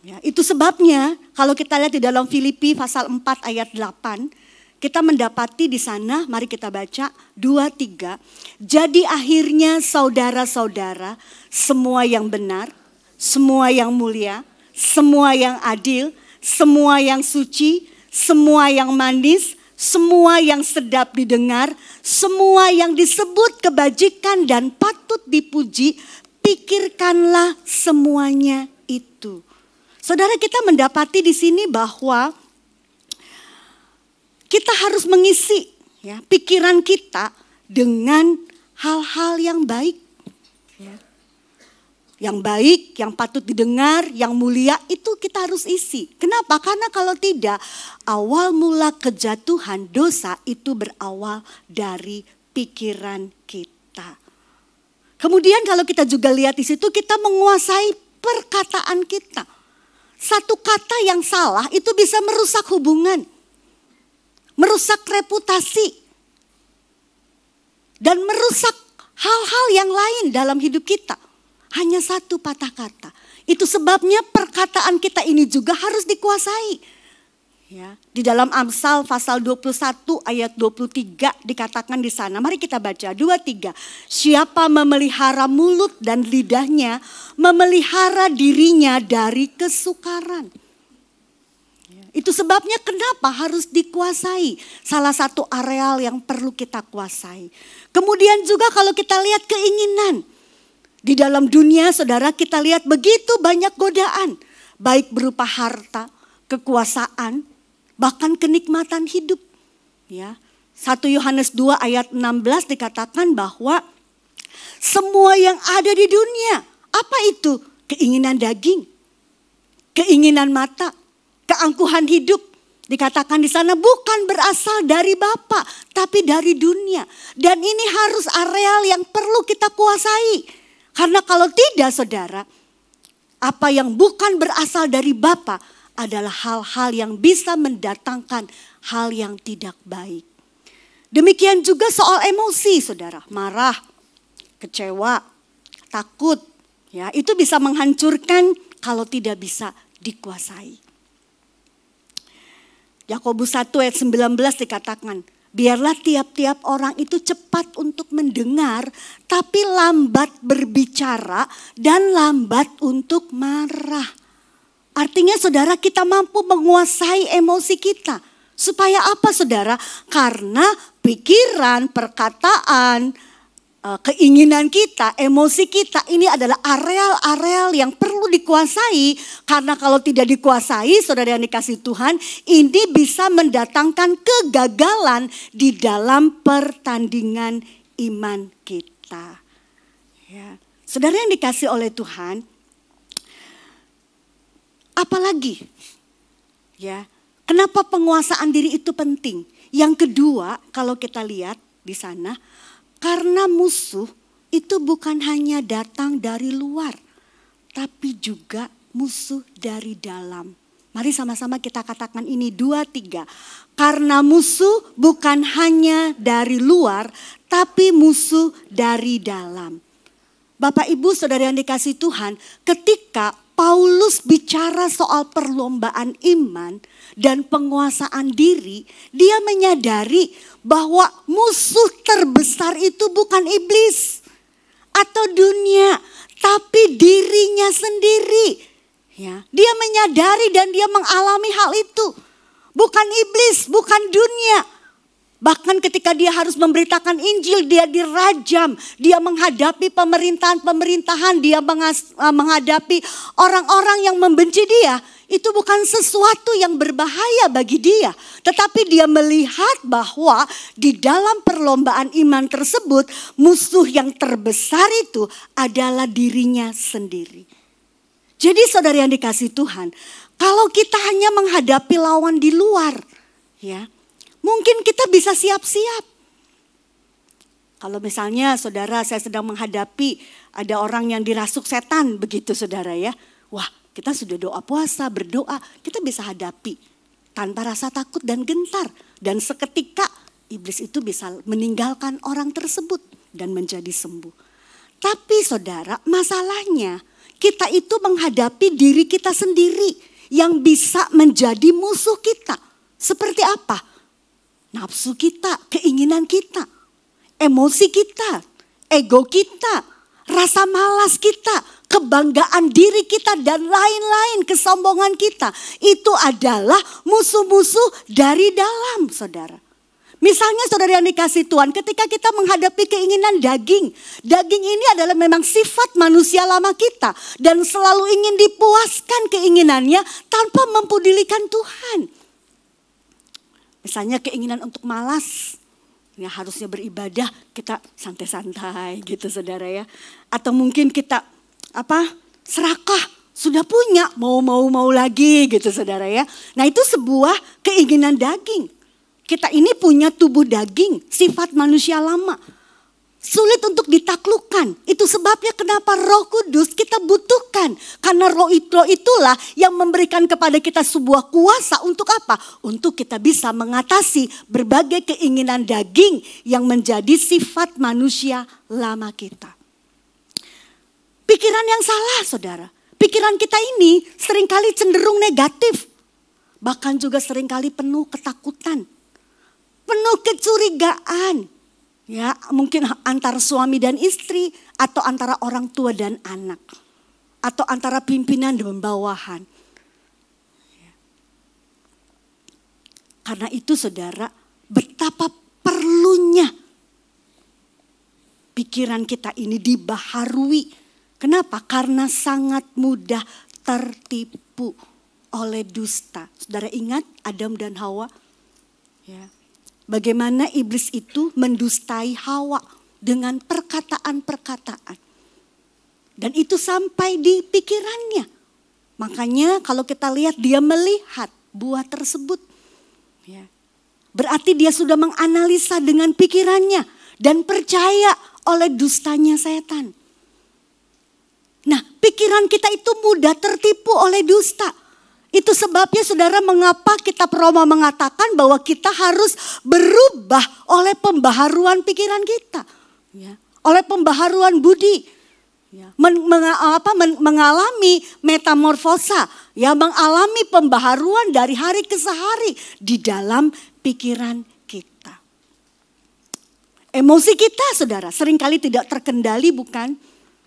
Ya, itu sebabnya kalau kita lihat di dalam Filipi pasal 4 ayat 8, kita mendapati di sana, mari kita baca 2-3. Jadi akhirnya saudara-saudara, semua yang benar, semua yang mulia, semua yang adil, semua yang suci, semua yang manis, semua yang sedap didengar, semua yang disebut kebajikan dan patut dipuji, pikirkanlah semuanya itu. Saudara, kita mendapati di sini bahwa kita harus mengisi ya, pikiran kita dengan hal-hal yang baik. Ya. Yang baik, yang patut didengar, yang mulia itu kita harus isi. Kenapa? Karena kalau tidak, awal mula kejatuhan dosa itu berawal dari pikiran kita. Kemudian kalau kita juga lihat di situ, kita menguasai perkataan kita. Satu kata yang salah itu bisa merusak hubungan, merusak reputasi, dan merusak hal-hal yang lain dalam hidup kita. Hanya satu patah kata. Itu sebabnya perkataan kita ini juga harus dikuasai. Ya, di dalam Amsal pasal 21 ayat 23 dikatakan di sana. Mari kita baca 2-3. Siapa memelihara mulut dan lidahnya, memelihara dirinya dari kesukaran. Ya, itu sebabnya kenapa harus dikuasai. Salah satu areal yang perlu kita kuasai. Kemudian juga kalau kita lihat keinginan. Di dalam dunia saudara kita lihat begitu banyak godaan. Baik berupa harta, kekuasaan, bahkan kenikmatan hidup. Ya. 1 Yohanes 2 ayat 16 dikatakan bahwa semua yang ada di dunia, apa itu? Keinginan daging, keinginan mata, keangkuhan hidup. Dikatakan di sana bukan berasal dari Bapa, tapi dari dunia. Dan ini harus areal yang perlu kita kuasai. Karena kalau tidak saudara, apa yang bukan berasal dari Bapa adalah hal-hal yang bisa mendatangkan hal yang tidak baik. Demikian juga soal emosi saudara, marah, kecewa, takut. Ya, itu bisa menghancurkan kalau tidak bisa dikuasai. Yakobus 1 ayat 19 dikatakan, biarlah tiap-tiap orang itu cepat untuk mendengar, tapi lambat berbicara dan lambat untuk marah. Artinya saudara kita mampu menguasai emosi kita. Supaya apa saudara? Karena pikiran, perkataan, keinginan kita, emosi kita, ini adalah areal-areal yang perlu dikuasai. Karena kalau tidak dikuasai, saudara yang dikasih Tuhan, ini bisa mendatangkan kegagalan di dalam pertandingan iman kita. Ya. Saudara yang dikasih oleh Tuhan, apalagi? Ya, kenapa penguasaan diri itu penting? Yang kedua, kalau kita lihat di sana, karena musuh itu bukan hanya datang dari luar, tapi juga musuh dari dalam. Mari sama-sama kita katakan ini 2, 3. Karena musuh bukan hanya dari luar, tapi musuh dari dalam. Bapak Ibu saudara yang dikasih Tuhan, ketika Paulus bicara soal perlombaan iman dan penguasaan diri, dia menyadari bahwa musuh terbesar itu bukan iblis atau dunia, tapi dirinya sendiri. Ya, dia menyadari dan dia mengalami hal itu. Bukan iblis, bukan dunia. Bahkan ketika dia harus memberitakan Injil, dia dirajam. Dia menghadapi pemerintahan-pemerintahan, dia menghadapi orang-orang yang membenci dia. Itu bukan sesuatu yang berbahaya bagi dia. Tetapi dia melihat bahwa di dalam perlombaan iman tersebut, musuh yang terbesar itu adalah dirinya sendiri. Jadi saudara yang dikasih Tuhan, kalau kita hanya menghadapi lawan di luar, ya, mungkin kita bisa siap-siap. Kalau misalnya saudara saya sedang menghadapi ada orang yang dirasuk setan begitu saudara ya. Wah, kita sudah doa puasa, berdoa, kita bisa hadapi tanpa rasa takut dan gentar. Dan seketika iblis itu bisa meninggalkan orang tersebut dan menjadi sembuh. Tapi saudara, masalahnya kita itu menghadapi diri kita sendiri yang bisa menjadi musuh kita. Seperti apa? Nafsu kita, keinginan kita, emosi kita, ego kita, rasa malas kita, kebanggaan diri kita dan lain-lain, kesombongan kita. Itu adalah musuh-musuh dari dalam saudara. Misalnya saudara yang dikasih Tuhan, ketika kita menghadapi keinginan daging. Daging ini adalah memang sifat manusia lama kita. Dan selalu ingin dipuaskan keinginannya tanpa mempedulikan Tuhan. Misalnya keinginan untuk malas, ya harusnya beribadah, kita santai-santai gitu saudara ya. Atau mungkin kita serakah, sudah punya, mau lagi gitu saudara ya. Nah itu sebuah keinginan daging. Kita ini punya tubuh daging, sifat manusia lama. Sulit untuk ditaklukkan. Itu sebabnya kenapa Roh Kudus kita butuhkan. Karena roh itulah yang memberikan kepada kita sebuah kuasa untuk apa? Untuk kita bisa mengatasi berbagai keinginan daging yang menjadi sifat manusia lama kita. Pikiran yang salah saudara. Pikiran kita ini seringkali cenderung negatif. Bahkan juga seringkali penuh ketakutan. Penuh kecurigaan. Ya, mungkin antara suami dan istri, atau antara orang tua dan anak, atau antara pimpinan dan bawahan. Karena itu saudara, betapa perlunya pikiran kita ini dibaharui. Kenapa? Karena sangat mudah tertipu oleh dusta. Saudara ingat Adam dan Hawa? Ya. Bagaimana iblis itu mendustai Hawa dengan perkataan-perkataan. Dan itu sampai di pikirannya. Makanya kalau kita lihat dia melihat buah tersebut. Ya. Berarti dia sudah menganalisa dengan pikirannya. Dan percaya oleh dustanya setan. Nah pikiran kita itu mudah tertipu oleh dusta. Itu sebabnya saudara mengapa kita Roma mengatakan bahwa kita harus berubah oleh pembaharuan pikiran kita. Ya. Oleh pembaharuan budi. Ya. Mengalami metamorfosa. Ya, mengalami pembaharuan dari hari ke hari di dalam pikiran kita. Emosi kita saudara seringkali tidak terkendali bukan?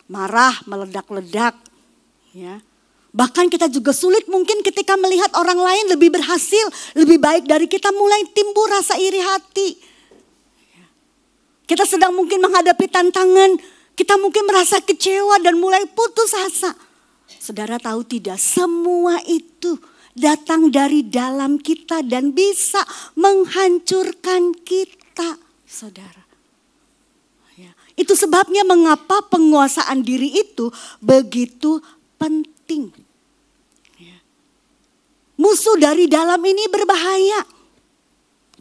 Marah, meledak-ledak. Ya. Bahkan kita juga sulit mungkin ketika melihat orang lain lebih berhasil, lebih baik dari kita mulai timbul rasa iri hati. Kita sedang mungkin menghadapi tantangan, kita mungkin merasa kecewa dan mulai putus asa. Saudara tahu tidak, semua itu datang dari dalam kita dan bisa menghancurkan kita, saudara. Ya, itu sebabnya mengapa penguasaan diri itu begitu penting. Ya. Musuh dari dalam ini berbahaya,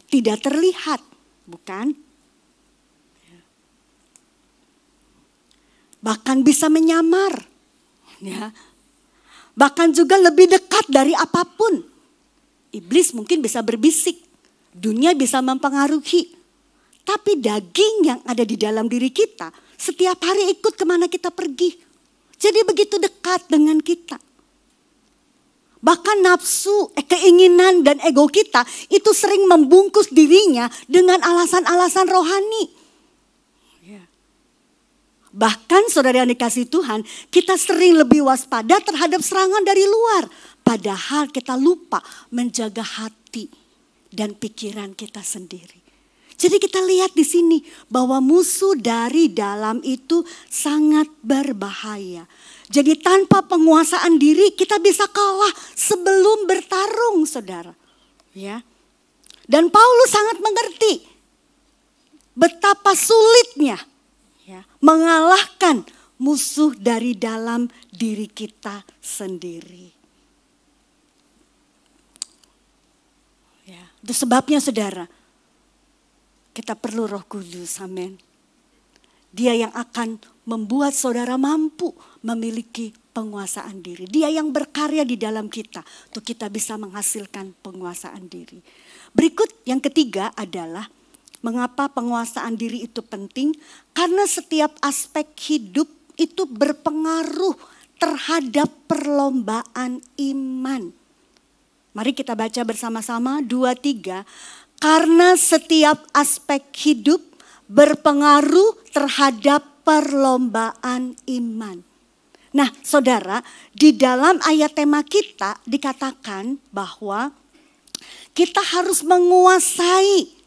tidak terlihat, bukan? Bahkan bisa menyamar, ya. Bahkan juga lebih dekat dari apapun. Iblis mungkin bisa berbisik, dunia bisa mempengaruhi. Tapi daging yang ada di dalam diri kita setiap hari ikut kemana kita pergi. Jadi begitu dekat dengan kita. Bahkan nafsu, keinginan dan ego kita itu sering membungkus dirinya dengan alasan-alasan rohani. Bahkan saudara yang dikasihi Tuhan, kita sering lebih waspada terhadap serangan dari luar. Padahal kita lupa menjaga hati dan pikiran kita sendiri. Jadi kita lihat di sini bahwa musuh dari dalam itu sangat berbahaya. Jadi tanpa penguasaan diri kita bisa kalah sebelum bertarung, saudara. Ya. Dan Paulus sangat mengerti betapa sulitnya mengalahkan musuh dari dalam diri kita sendiri. Ya, itu sebabnya saudara, kita perlu Roh Kudus, amin. Dia yang akan membuat saudara mampu memiliki penguasaan diri. Dia yang berkarya di dalam kita untuk kita bisa menghasilkan penguasaan diri. Berikut yang ketiga adalah mengapa penguasaan diri itu penting? Karena setiap aspek hidup itu berpengaruh terhadap perlombaan iman. Mari kita baca bersama-sama 2-3. Karena setiap aspek hidup berpengaruh terhadap perlombaan iman. Nah, saudara, di dalam ayat tema kita dikatakan bahwa kita harus menguasai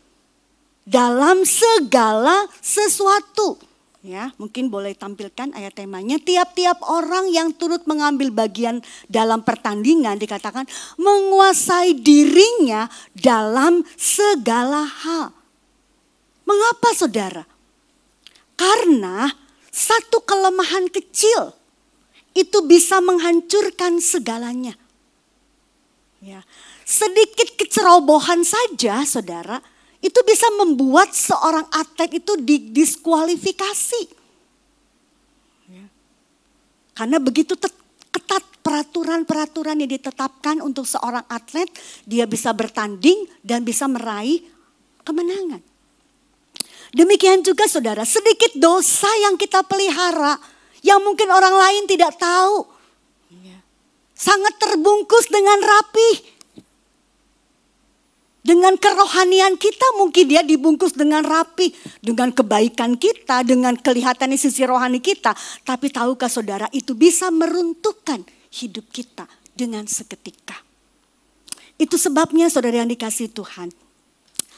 dalam segala sesuatu. Ya, mungkin boleh tampilkan ayat temanya. Tiap-tiap orang yang turut mengambil bagian dalam pertandingan dikatakan menguasai dirinya dalam segala hal. Mengapa saudara? Karena satu kelemahan kecil itu bisa menghancurkan segalanya. Ya, sedikit kecerobohan saja saudara, itu bisa membuat seorang atlet itu didiskualifikasi. Ya. Karena begitu ketat peraturan-peraturan yang ditetapkan untuk seorang atlet, dia bisa bertanding dan bisa meraih kemenangan. Demikian juga saudara, sedikit dosa yang kita pelihara, yang mungkin orang lain tidak tahu. Ya. Sangat terbungkus dengan rapi. Dengan kerohanian kita mungkin dia dibungkus dengan rapi. Dengan kebaikan kita, dengan kelihatannya sisi rohani kita. Tapi tahukah saudara, itu bisa meruntuhkan hidup kita dengan seketika. Itu sebabnya saudara yang dikasihi Tuhan.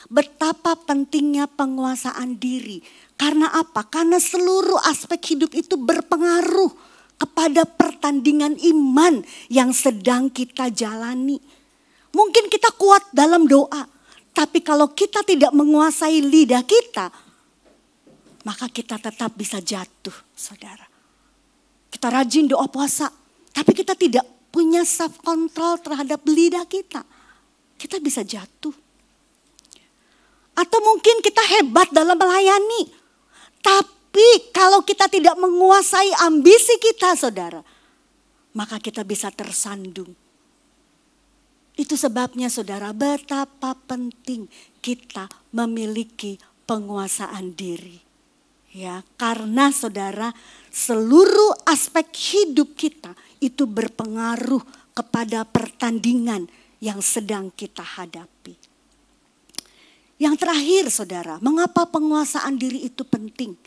Betapa pentingnya penguasaan diri. Karena apa? Karena seluruh aspek hidup itu berpengaruh kepada pertandingan iman yang sedang kita jalani. Mungkin kita kuat dalam doa, tapi kalau kita tidak menguasai lidah kita, maka kita tetap bisa jatuh, saudara. Kita rajin doa puasa, tapi kita tidak punya self control terhadap lidah kita. Kita bisa jatuh. Atau mungkin kita hebat dalam melayani, tapi kalau kita tidak menguasai ambisi kita, saudara, maka kita bisa tersandung. Itu sebabnya saudara, betapa penting kita memiliki penguasaan diri. Ya, karena saudara, seluruh aspek hidup kita itu berpengaruh kepada pertandingan yang sedang kita hadapi. Yang terakhir saudara, mengapa penguasaan diri itu penting?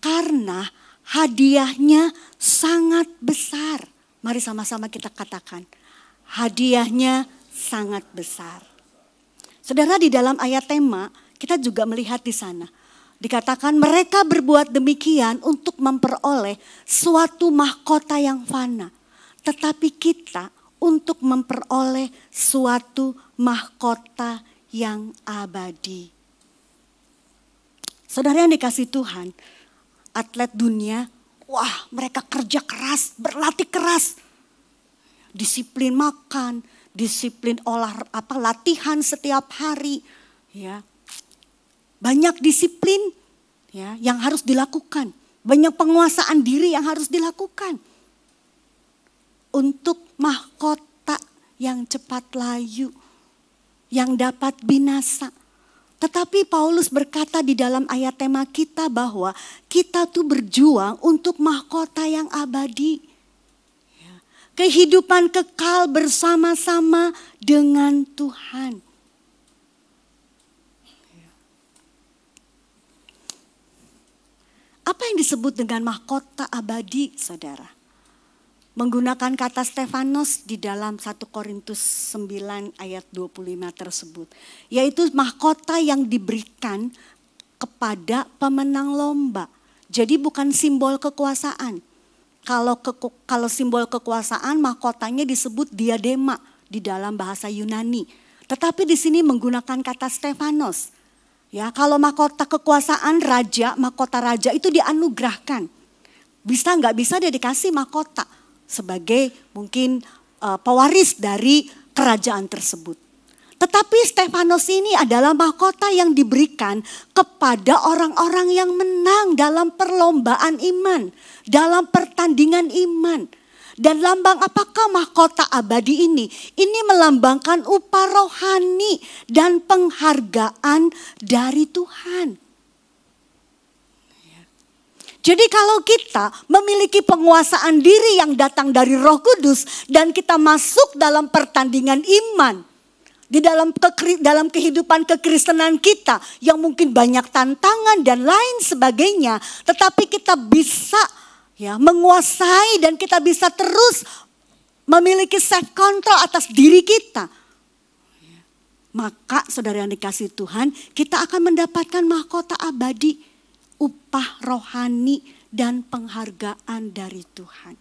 Karena hadiahnya sangat besar. Mari sama-sama kita katakan. Hadiahnya sangat besar. Saudara, di dalam ayat tema kita juga melihat di sana. Dikatakan mereka berbuat demikian untuk memperoleh suatu mahkota yang fana. Tetapi kita untuk memperoleh suatu mahkota yang abadi. Saudara yang dikasih Tuhan, atlet dunia, wah mereka kerja keras, berlatih keras. Disiplin makan, disiplin latihan setiap hari, ya. Banyak disiplin ya yang harus dilakukan, banyak penguasaan diri yang harus dilakukan untuk mahkota yang cepat layu, yang dapat binasa. Tetapi Paulus berkata di dalam ayat tema kita bahwa kita tuh berjuang untuk mahkota yang abadi. Kehidupan kekal bersama-sama dengan Tuhan. Apa yang disebut dengan mahkota abadi, saudara? Menggunakan kata Stefanos di dalam 1 Korintus 9 ayat 25 tersebut. Yaitu mahkota yang diberikan kepada pemenang lomba. Jadi bukan simbol kekuasaan. Kalau simbol kekuasaan, mahkotanya disebut diadema di dalam bahasa Yunani. Tetapi di sini menggunakan kata Stefanos. Ya, kalau mahkota kekuasaan raja, mahkota raja itu dianugerahkan. Bisa nggak bisa dia dikasih mahkota sebagai mungkin pewaris dari kerajaan tersebut. Tetapi Stefanos ini adalah mahkota yang diberikan kepada orang-orang yang menang dalam perlombaan iman, dalam pertandingan iman. Dan lambang apakah mahkota abadi ini? Ini melambangkan upah rohani dan penghargaan dari Tuhan. Jadi kalau kita memiliki penguasaan diri yang datang dari Roh Kudus dan kita masuk dalam pertandingan iman, di dalam kehidupan kekristenan kita yang mungkin banyak tantangan dan lain sebagainya, tetapi kita bisa menguasai dan kita bisa terus memiliki self control atas diri kita. Maka saudara yang dikasih Tuhan, kita akan mendapatkan mahkota abadi, upah rohani dan penghargaan dari Tuhan.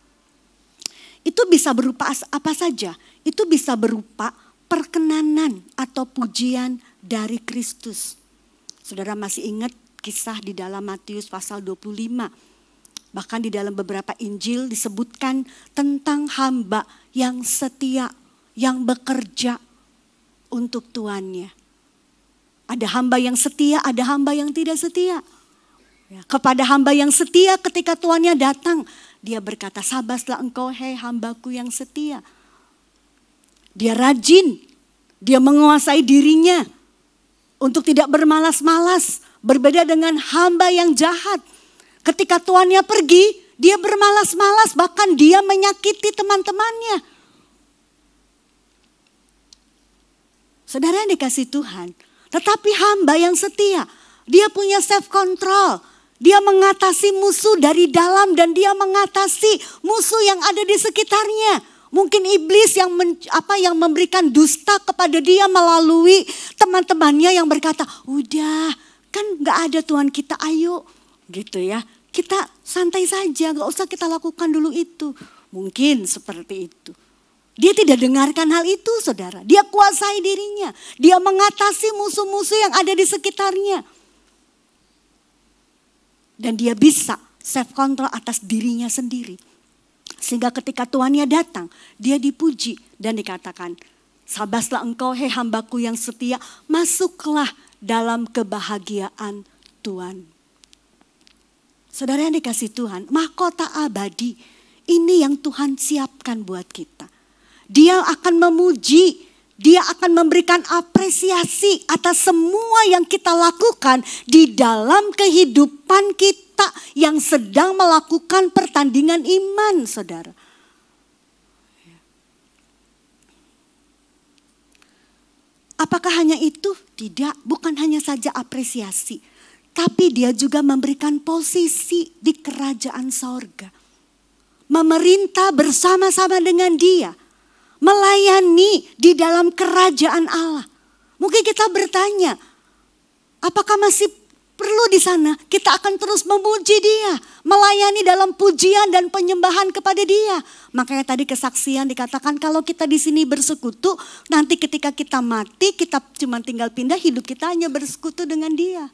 Itu bisa berupa apa saja? Itu bisa berupa perkenanan atau pujian dari Kristus. Saudara masih ingat kisah di dalam Matius pasal 25. Bahkan di dalam beberapa Injil disebutkan tentang hamba yang setia, yang bekerja untuk tuannya. Ada hamba yang setia, ada hamba yang tidak setia. Kepada hamba yang setia ketika tuannya datang, dia berkata, "Sabaslah engkau, hei hambaku yang setia." Dia rajin, dia menguasai dirinya untuk tidak bermalas-malas. Berbeda dengan hamba yang jahat. Ketika tuannya pergi, dia bermalas-malas, bahkan dia menyakiti teman-temannya. Saudara yang dikasih Tuhan, tetapi hamba yang setia, dia punya self control. Dia mengatasi musuh dari dalam dan dia mengatasi musuh yang ada di sekitarnya. Mungkin iblis yang memberikan dusta kepada dia melalui teman-temannya yang berkata, "Udah, kan gak ada Tuhan kita, ayo." Gitu ya. Kita santai saja, gak usah kita lakukan dulu itu. Mungkin seperti itu. Dia tidak dengarkan hal itu, saudara. Dia kuasai dirinya. Dia mengatasi musuh-musuh yang ada di sekitarnya. Dan dia bisa self control atas dirinya sendiri. Sehingga ketika tuannya datang, dia dipuji dan dikatakan, "Sabaslah engkau, hei hambaku yang setia, masuklah dalam kebahagiaan Tuhan." Saudara yang dikasih Tuhan, mahkota abadi ini yang Tuhan siapkan buat kita. Dia akan memuji, dia akan memberikan apresiasi atas semua yang kita lakukan di dalam kehidupan kita yang sedang melakukan pertandingan iman, saudara. Apakah hanya itu? Tidak, bukan hanya saja apresiasi. Tapi dia juga memberikan posisi di kerajaan sorga. Memerintah bersama-sama dengan dia. Melayani di dalam kerajaan Allah. Mungkin kita bertanya, apakah masih perlu di sana kita akan terus memuji Dia, melayani dalam pujian dan penyembahan kepada Dia. Makanya tadi kesaksian dikatakan kalau kita di sini bersekutu, nanti ketika kita mati kita cuma tinggal pindah, hidup kita hanya bersekutu dengan Dia.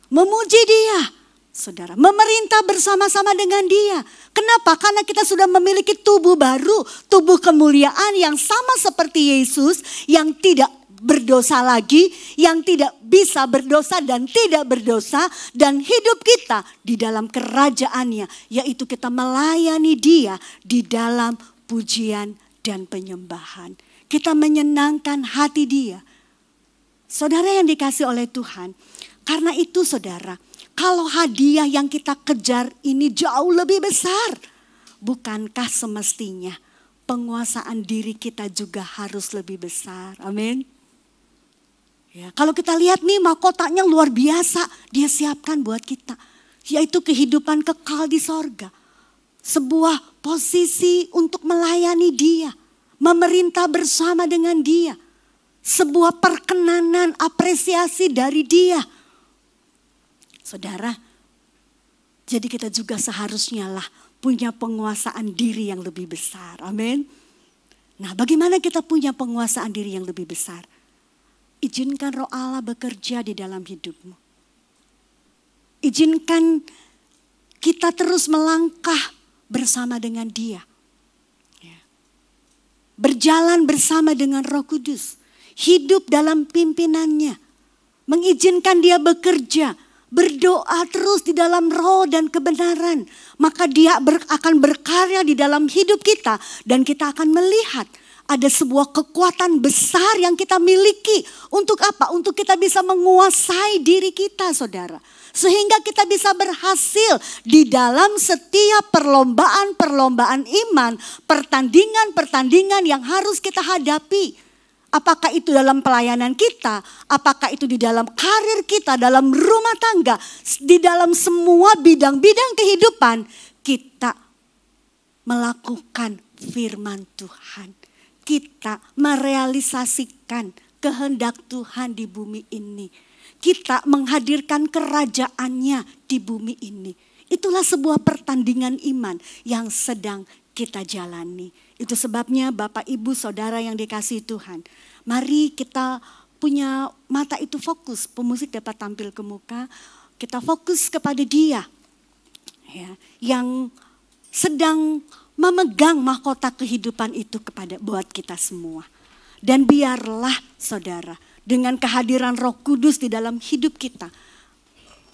Memuji Dia. Saudara, memerintah bersama-sama dengan Dia. Kenapa? Karena kita sudah memiliki tubuh baru, tubuh kemuliaan yang sama seperti Yesus, yang tidak berdosa lagi, yang tidak bisa berdosa dan tidak berdosa, dan hidup kita di dalam kerajaannya, yaitu kita melayani Dia di dalam pujian dan penyembahan. Kita menyenangkan hati Dia. Saudara yang dikasih oleh Tuhan, karena itu saudara, kalau hadiah yang kita kejar ini jauh lebih besar, bukankah semestinya penguasaan diri kita juga harus lebih besar? Amin. Ya, kalau kita lihat nih mahkotanya luar biasa, Dia siapkan buat kita, yaitu kehidupan kekal di sorga. Sebuah posisi untuk melayani Dia, memerintah bersama dengan Dia. Sebuah perkenanan, apresiasi dari Dia. Saudara, jadi kita juga seharusnya lah punya penguasaan diri yang lebih besar. Amin. Nah, bagaimana kita punya penguasaan diri yang lebih besar? Izinkan Roh Allah bekerja di dalam hidupmu. Izinkan kita terus melangkah bersama dengan Dia. Berjalan bersama dengan Roh Kudus. Hidup dalam pimpinannya. Mengizinkan Dia bekerja. Berdoa terus di dalam roh dan kebenaran. Maka Dia akan berkarya di dalam hidup kita. Dan kita akan melihat ada sebuah kekuatan besar yang kita miliki. Untuk apa? Untuk kita bisa menguasai diri kita, saudara. Sehingga kita bisa berhasil di dalam setiap perlombaan-perlombaan iman. Pertandingan-pertandingan yang harus kita hadapi. Apakah itu dalam pelayanan kita, apakah itu di dalam karir kita, dalam rumah tangga, di dalam semua bidang-bidang kehidupan, kita melakukan firman Tuhan. Kita merealisasikan kehendak Tuhan di bumi ini. Kita menghadirkan kerajaannya di bumi ini. Itulah sebuah pertandingan iman yang sedang kita jalani. Itu sebabnya Bapak Ibu Saudara yang dikasihi Tuhan. Mari kita punya mata itu fokus. Pemusik dapat tampil ke muka. Kita fokus kepada Dia. Ya, yang sedang memegang mahkota kehidupan itu buat kita semua. Dan biarlah saudara, dengan kehadiran Roh Kudus di dalam hidup kita,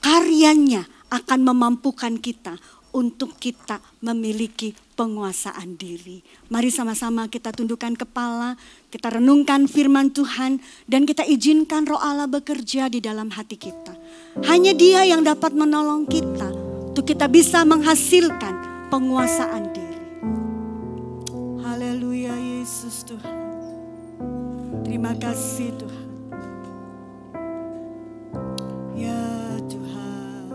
karyanya akan memampukan kita untuk kita memiliki penguasaan diri. Mari sama-sama kita tundukkan kepala, kita renungkan firman Tuhan, dan kita izinkan Roh Allah bekerja di dalam hati kita. Hanya Dia yang dapat menolong kita untuk kita bisa menghasilkan penguasaan diri. Haleluya Yesus Tuhan. Terima kasih Tuhan. Ya Tuhan.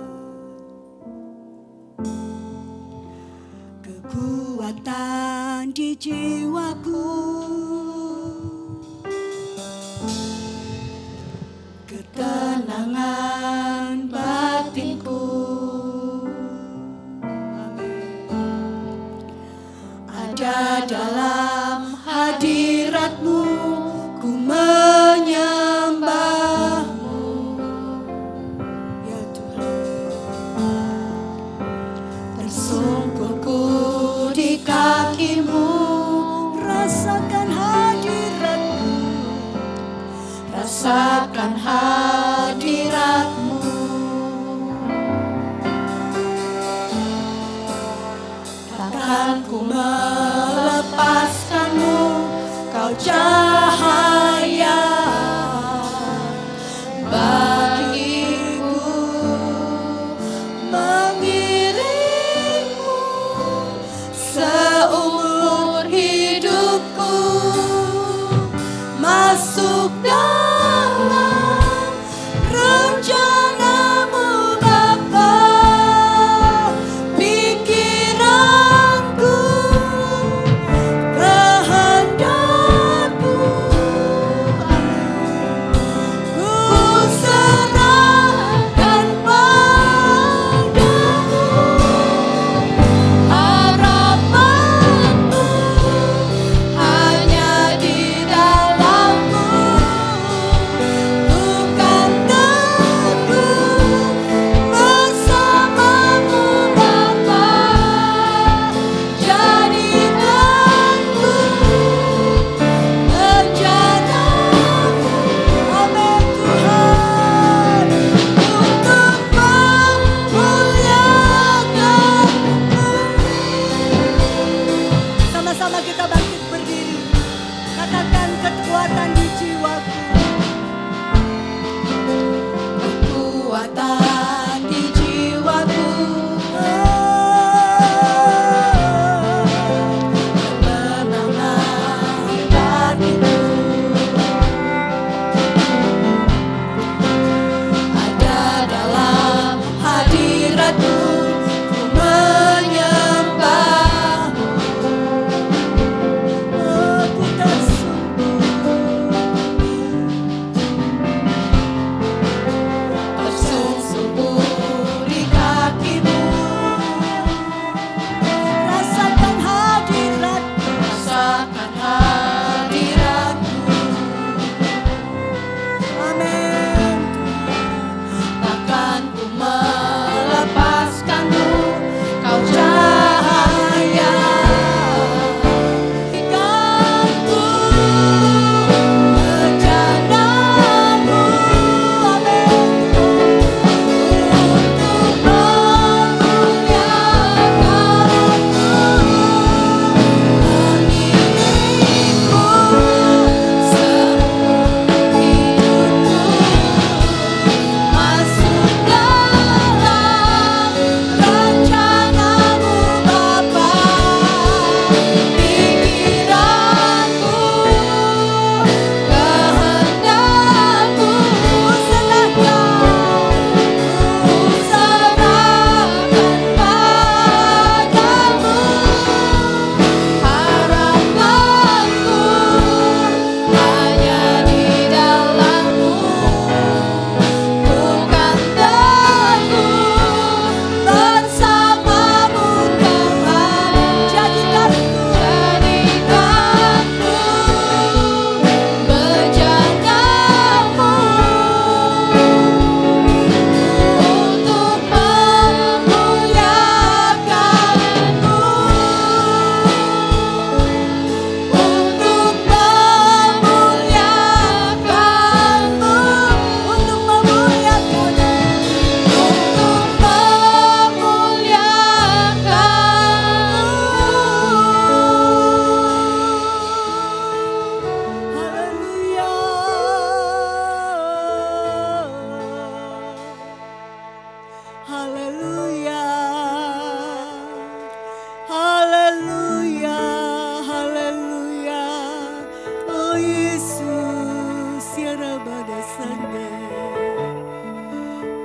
Kekuatan di jiwaku, ketenangan batinku, ada dalam hadirat-Mu, ku menyembah-Mu. Ya Tuhan, tersungkurku di kaki-Mu, rasakan hadirat-Mu, rasakan hadirat-Mu. Takkan ku melepaskan-Mu, Kau cahaya bagiku, mengiringmu seumur hidupku, masuk dalam rencana-Mu Bapa. Pikiranku, kehendakku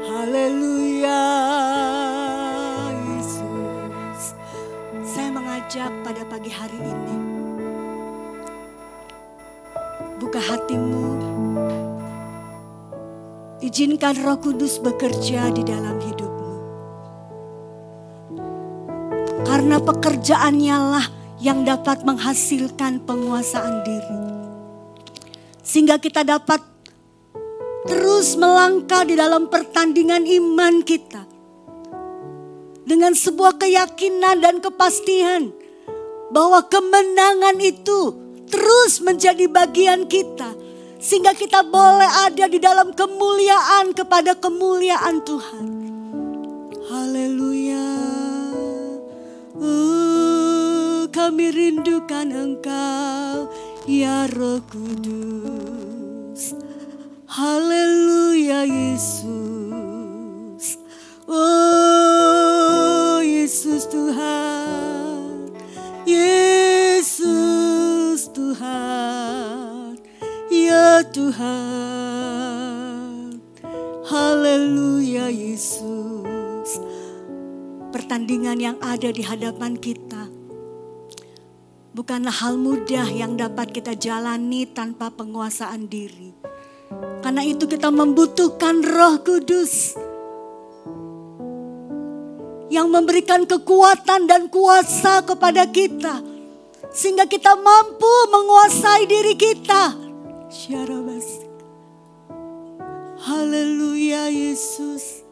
Haleluya Yesus. Saya mengajak pada pagi hari ini, buka hatimu, izinkan Roh Kudus bekerja di dalam hidupmu. Karena pekerjaannya lah yang dapat menghasilkan penguasaan diri. Sehingga kita dapat terus melangkah di dalam pertandingan iman kita. Dengan sebuah keyakinan dan kepastian bahwa kemenangan itu terus menjadi bagian kita. Sehingga kita boleh ada di dalam kemuliaan kepada kemuliaan Tuhan. Haleluya. Kami rindukan Engkau ya Roh Kudus. Haleluya Yesus. Oh Yesus Tuhan. Yesus Tuhan. Ya Tuhan. Haleluya Yesus. Pertandingan yang ada di hadapan kita bukanlah hal mudah yang dapat kita jalani tanpa penguasaan diri. Karena itu kita membutuhkan Roh Kudus yang memberikan kekuatan dan kuasa kepada kita. Sehingga kita mampu menguasai diri kita. Haleluya Yesus.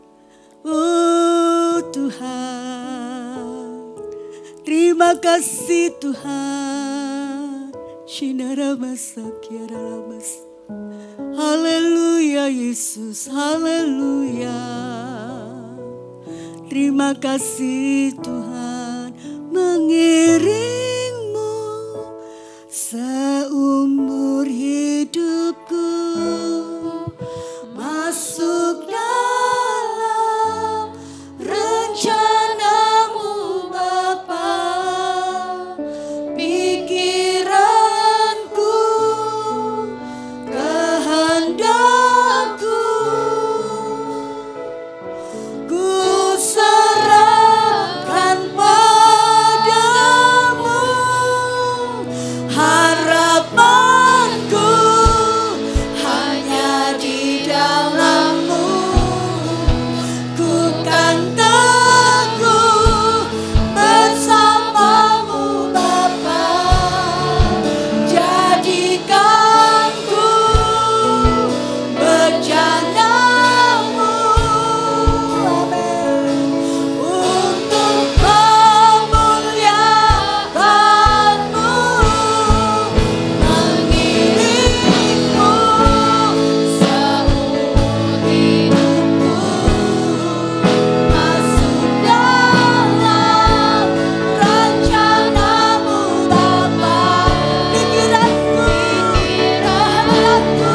Oh Tuhan. Terima kasih Tuhan. Haleluya Yesus. Haleluya. Terima kasih Tuhan. Mengiringmu seumur hidupku. Masuk dalam rencanamu Bapa. Pikiranku, kehendakku, ku serahkan padamu. Harapanku hanya di dalam-Mu. Ku kan teguh bersama-Mu Bapa. Jadikanku bejana-Mu, amin, untuk memuliakan-Mu. Mengiringmu seumur hidupku. Masuk dalam rencana-Mu Bapa. Pikiranku, kehendakku,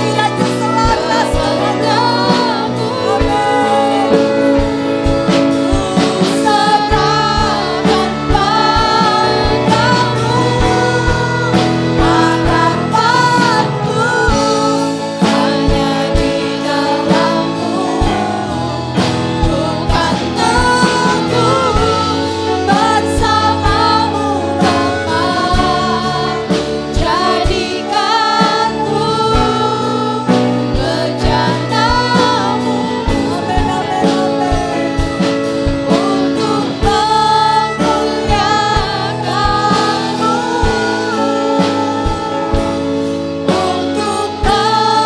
kiranya selaras kehendakmu, amin. Ku serahkan padamu. Harapanku hanya di dalam-Mu. Ku kan teguh bersama-Mu Bapa. Jadikanku bejana-Mu, amin, amin, amin, untuk memuliakan-Mu.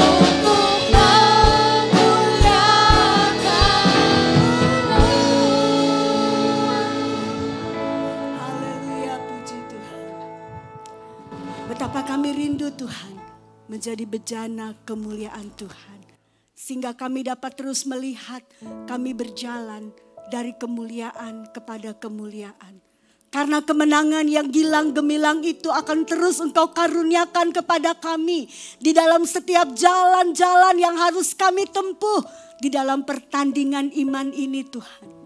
Untuk Haleluya, puji Tuhan. Betapa kami rindu Tuhan menjadi bejana kemuliaan Tuhan. Sehingga kami dapat terus melihat kami berjalan dari kemuliaan kepada kemuliaan. Karena kemenangan yang gilang gemilang itu akan terus Engkau karuniakan kepada kami. Di dalam setiap jalan-jalan yang harus kami tempuh. Di dalam pertandingan iman ini Tuhan.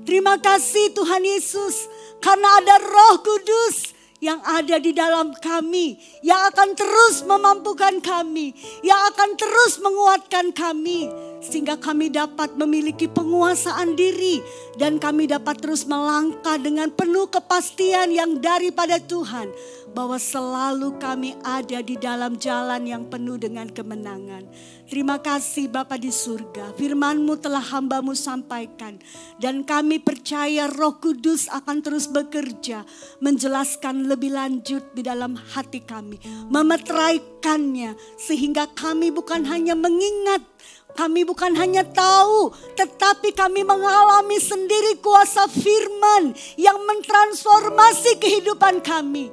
Terima kasih Tuhan Yesus, karena ada Roh Kudus yang ada di dalam kami, yang akan terus memampukan kami, yang akan terus menguatkan kami, sehingga kami dapat memiliki penguasaan diri dan kami dapat terus melangkah dengan penuh kepastian yang daripada Tuhan, bahwa selalu kami ada di dalam jalan yang penuh dengan kemenangan. Terima kasih Bapa di surga, firman-Mu telah hamba-Mu sampaikan dan kami percaya Roh Kudus akan terus bekerja, menjelaskan lebih lanjut di dalam hati kami, memeteraikannya sehingga kami bukan hanya mengingat, kami bukan hanya tahu, tetapi kami mengalami sendiri kuasa firman yang mentransformasi kehidupan kami,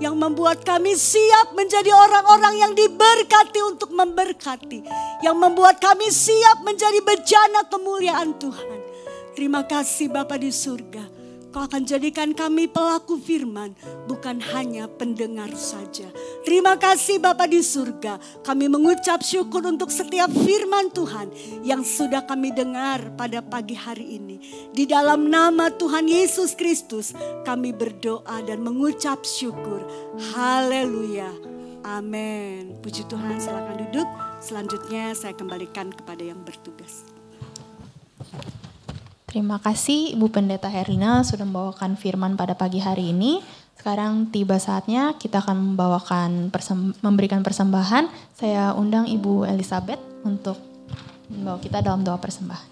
yang membuat kami siap menjadi orang-orang yang diberkati untuk memberkati, yang membuat kami siap menjadi bejana kemuliaan Tuhan. Terima kasih Bapa di surga, Kau akan jadikan kami pelaku firman, bukan hanya pendengar saja. Terima kasih Bapa di surga, kami mengucap syukur untuk setiap firman Tuhan yang sudah kami dengar pada pagi hari ini. Di dalam nama Tuhan Yesus Kristus kami berdoa dan mengucap syukur. Haleluya. Amin. Puji Tuhan, silakan duduk. Selanjutnya saya kembalikan kepada yang bertugas. Terima kasih Ibu Pendeta Herlina sudah membawakan firman pada pagi hari ini. Sekarang tiba saatnya kita akan memberikan persembahan. Saya undang Ibu Elizabeth untuk membawa kita dalam doa persembahan.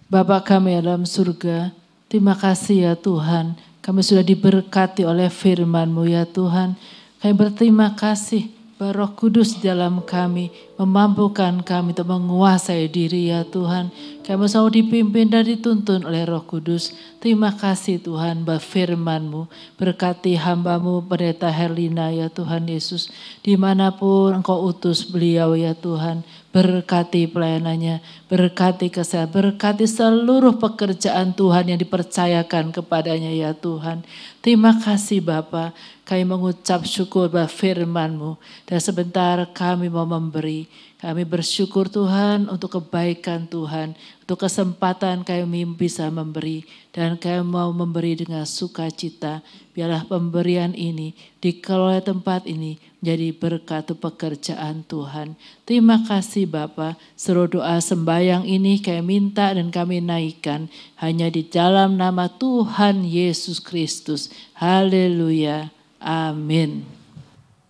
Bapa kami dalam surga, terima kasih ya Tuhan. Kami sudah diberkati oleh firman-Mu ya Tuhan. Kami berterima kasih bahwa Roh Kudus dalam kami memampukan kami untuk menguasai diri ya Tuhan. Kami selalu dipimpin dan dituntun oleh Roh Kudus. Terima kasih Tuhan bahwa firman-Mu berkati hamba-Mu Pendeta Herlina ya Tuhan Yesus. Dimanapun Engkau utus beliau ya Tuhan. Berkati pelayanannya, berkati kesehatan, berkati seluruh pekerjaan Tuhan yang dipercayakan kepadanya ya Tuhan. Terima kasih Bapa, kami mengucap syukur bahwa firman-Mu dan sebentar kami mau memberi. Kami bersyukur Tuhan untuk kebaikan Tuhan, untuk kesempatan kami bisa memberi. Dan kami mau memberi dengan sukacita. Biarlah pemberian ini dikelola tempat ini menjadi berkat pekerjaan Tuhan. Terima kasih Bapa, seluruh doa sembahyang ini kami minta dan kami naikkan hanya di dalam nama Tuhan Yesus Kristus. Haleluya. Amin.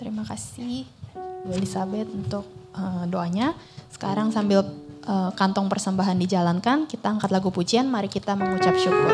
Terima kasih Bu Elizabeth untuk doanya. Sekarang sambil kantong persembahan dijalankan, kita angkat lagu pujian, mari kita mengucap syukur.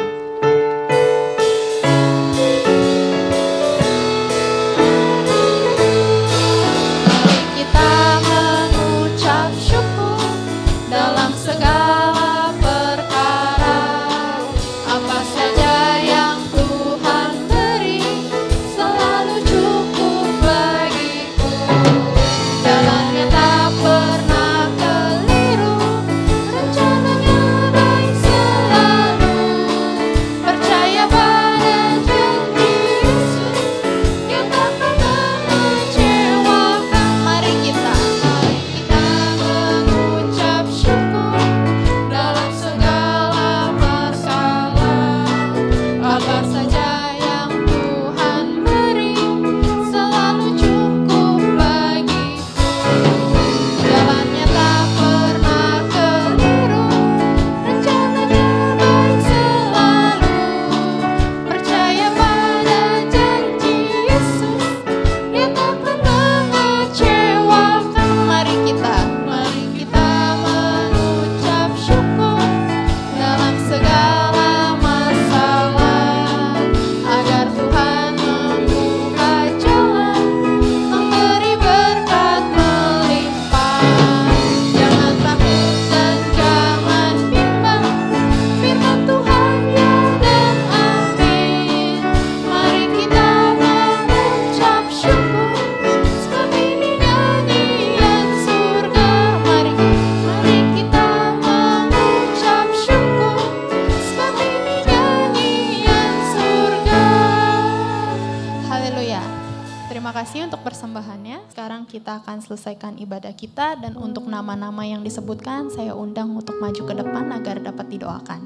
Terima kasih untuk persembahannya. Sekarang kita akan selesaikan ibadah kita dan untuk nama-nama yang disebutkan saya undang untuk maju ke depan agar dapat didoakan.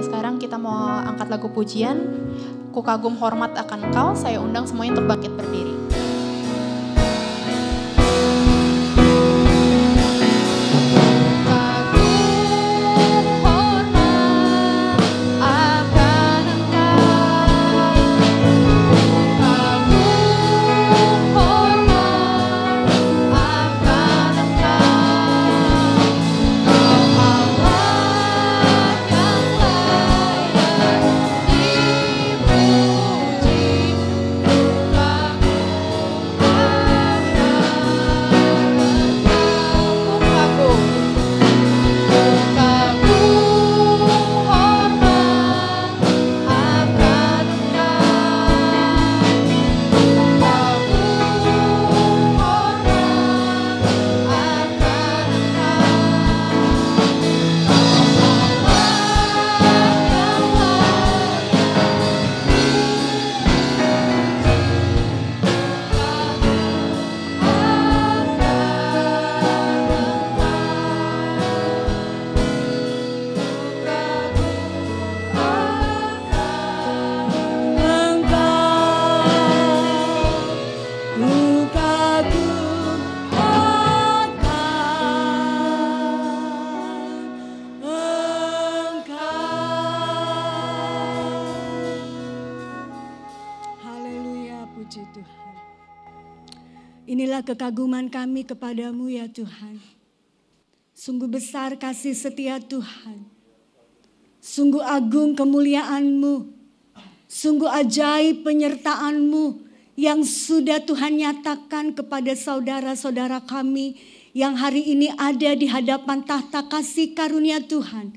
Sekarang kita mau angkat lagu pujian. Ku kagum hormat akan Engkau. Saya undang semuanya untuk bangkit berdiri. Inilah kekaguman kami kepadamu ya Tuhan. Sungguh besar kasih setia Tuhan. Sungguh agung kemuliaan-Mu. Sungguh ajaib penyertaan-Mu yang sudah Tuhan nyatakan kepada saudara-saudara kami yang hari ini ada di hadapan tahta kasih karunia Tuhan.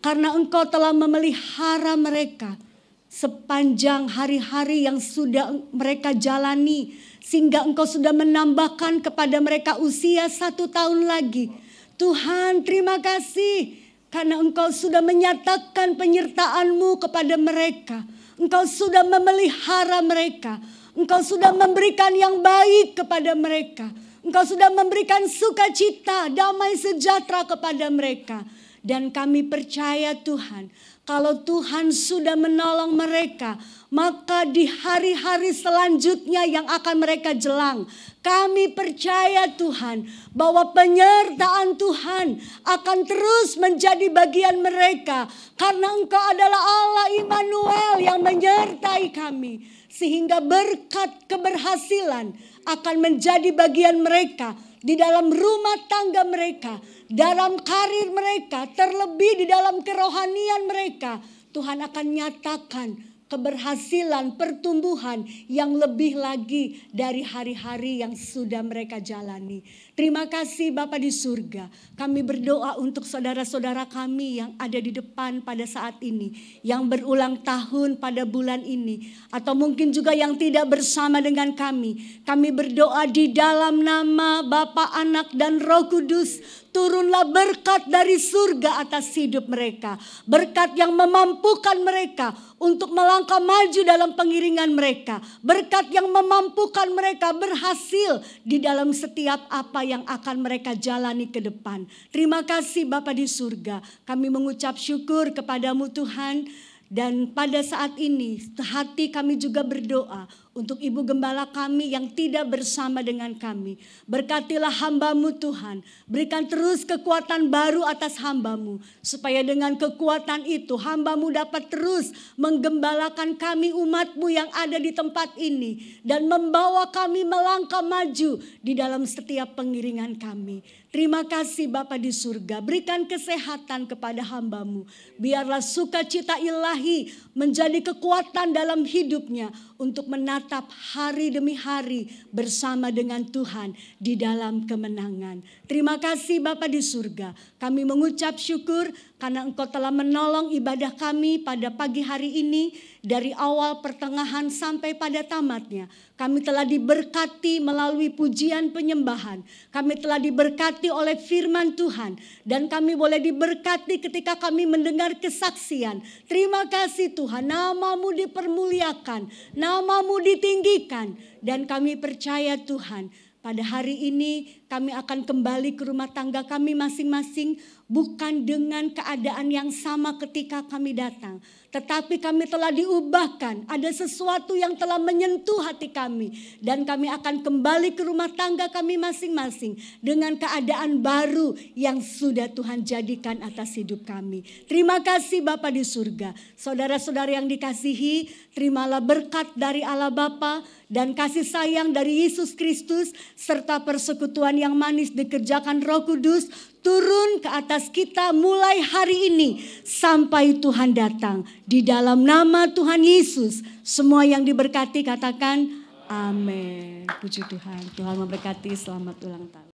Karena Engkau telah memelihara mereka sepanjang hari-hari yang sudah mereka jalani. Sehingga Engkau sudah menambahkan kepada mereka usia 1 tahun lagi. Tuhan, terima kasih karena Engkau sudah menyatakan penyertaan-Mu kepada mereka. Engkau sudah memelihara mereka. Engkau sudah memberikan yang baik kepada mereka. Engkau sudah memberikan sukacita, damai sejahtera kepada mereka. Dan kami percaya Tuhan, kalau Tuhan sudah menolong mereka, maka di hari-hari selanjutnya yang akan mereka jelang, kami percaya Tuhan bahwa penyertaan Tuhan akan terus menjadi bagian mereka. Karena Engkau adalah Allah Immanuel yang menyertai kami. Sehingga berkat keberhasilan akan menjadi bagian mereka di dalam rumah tangga mereka, dalam karir mereka, terlebih di dalam kerohanian mereka. Tuhan akan nyatakan keberhasilan, pertumbuhan yang lebih lagi dari hari-hari yang sudah mereka jalani. Terima kasih Bapa di surga. Kami berdoa untuk saudara-saudara kami yang ada di depan pada saat ini, yang berulang tahun pada bulan ini, atau mungkin juga yang tidak bersama dengan kami. Kami berdoa di dalam nama Bapa, Anak, dan Roh Kudus. Turunlah berkat dari surga atas hidup mereka. Berkat yang memampukan mereka untuk melangkah maju dalam pengiringan mereka. Berkat yang memampukan mereka berhasil di dalam setiap apa yang akan mereka jalani ke depan. Terima kasih Bapa di surga. Kami mengucap syukur kepadamu Tuhan. Dan pada saat ini hati kami juga berdoa untuk Ibu Gembala kami yang tidak bersama dengan kami. Berkatilah hamba-Mu Tuhan. Berikan terus kekuatan baru atas hamba-Mu. Supaya dengan kekuatan itu hamba-Mu dapat terus menggembalakan kami umat-Mu yang ada di tempat ini. Dan membawa kami melangkah maju di dalam setiap pengiringan kami. Terima kasih Bapa di surga. Berikan kesehatan kepada hamba-Mu. Biarlah sukacita ilahi menjadi kekuatan dalam hidupnya untuk menatap hari demi hari bersama dengan Tuhan di dalam kemenangan. Terima kasih Bapa di surga. Kami mengucap syukur karena Engkau telah menolong ibadah kami pada pagi hari ini. dari awal, pertengahan sampai pada tamatnya. Kami telah diberkati melalui pujian penyembahan. Kami telah diberkati oleh firman Tuhan. Dan kami boleh diberkati ketika kami mendengar kesaksian. Terima kasih Tuhan, nama-Mu dipermuliakan, nama-Mu ditinggikan. Dan kami percaya Tuhan, pada hari ini kami akan kembali ke rumah tangga kami masing-masing, bukan dengan keadaan yang sama ketika kami datang. Tetapi kami telah diubahkan, ada sesuatu yang telah menyentuh hati kami. Dan kami akan kembali ke rumah tangga kami masing-masing dengan keadaan baru yang sudah Tuhan jadikan atas hidup kami. Terima kasih Bapa di surga. Saudara-saudara yang dikasihi, terimalah berkat dari Allah Bapa dan kasih sayang dari Yesus Kristus serta persekutuan yang manis dikerjakan Roh Kudus turun ke atas kita mulai hari ini sampai Tuhan datang. Di dalam nama Tuhan Yesus, semua yang diberkati katakan amin. Puji Tuhan. Tuhan memberkati, selamat ulang tahun.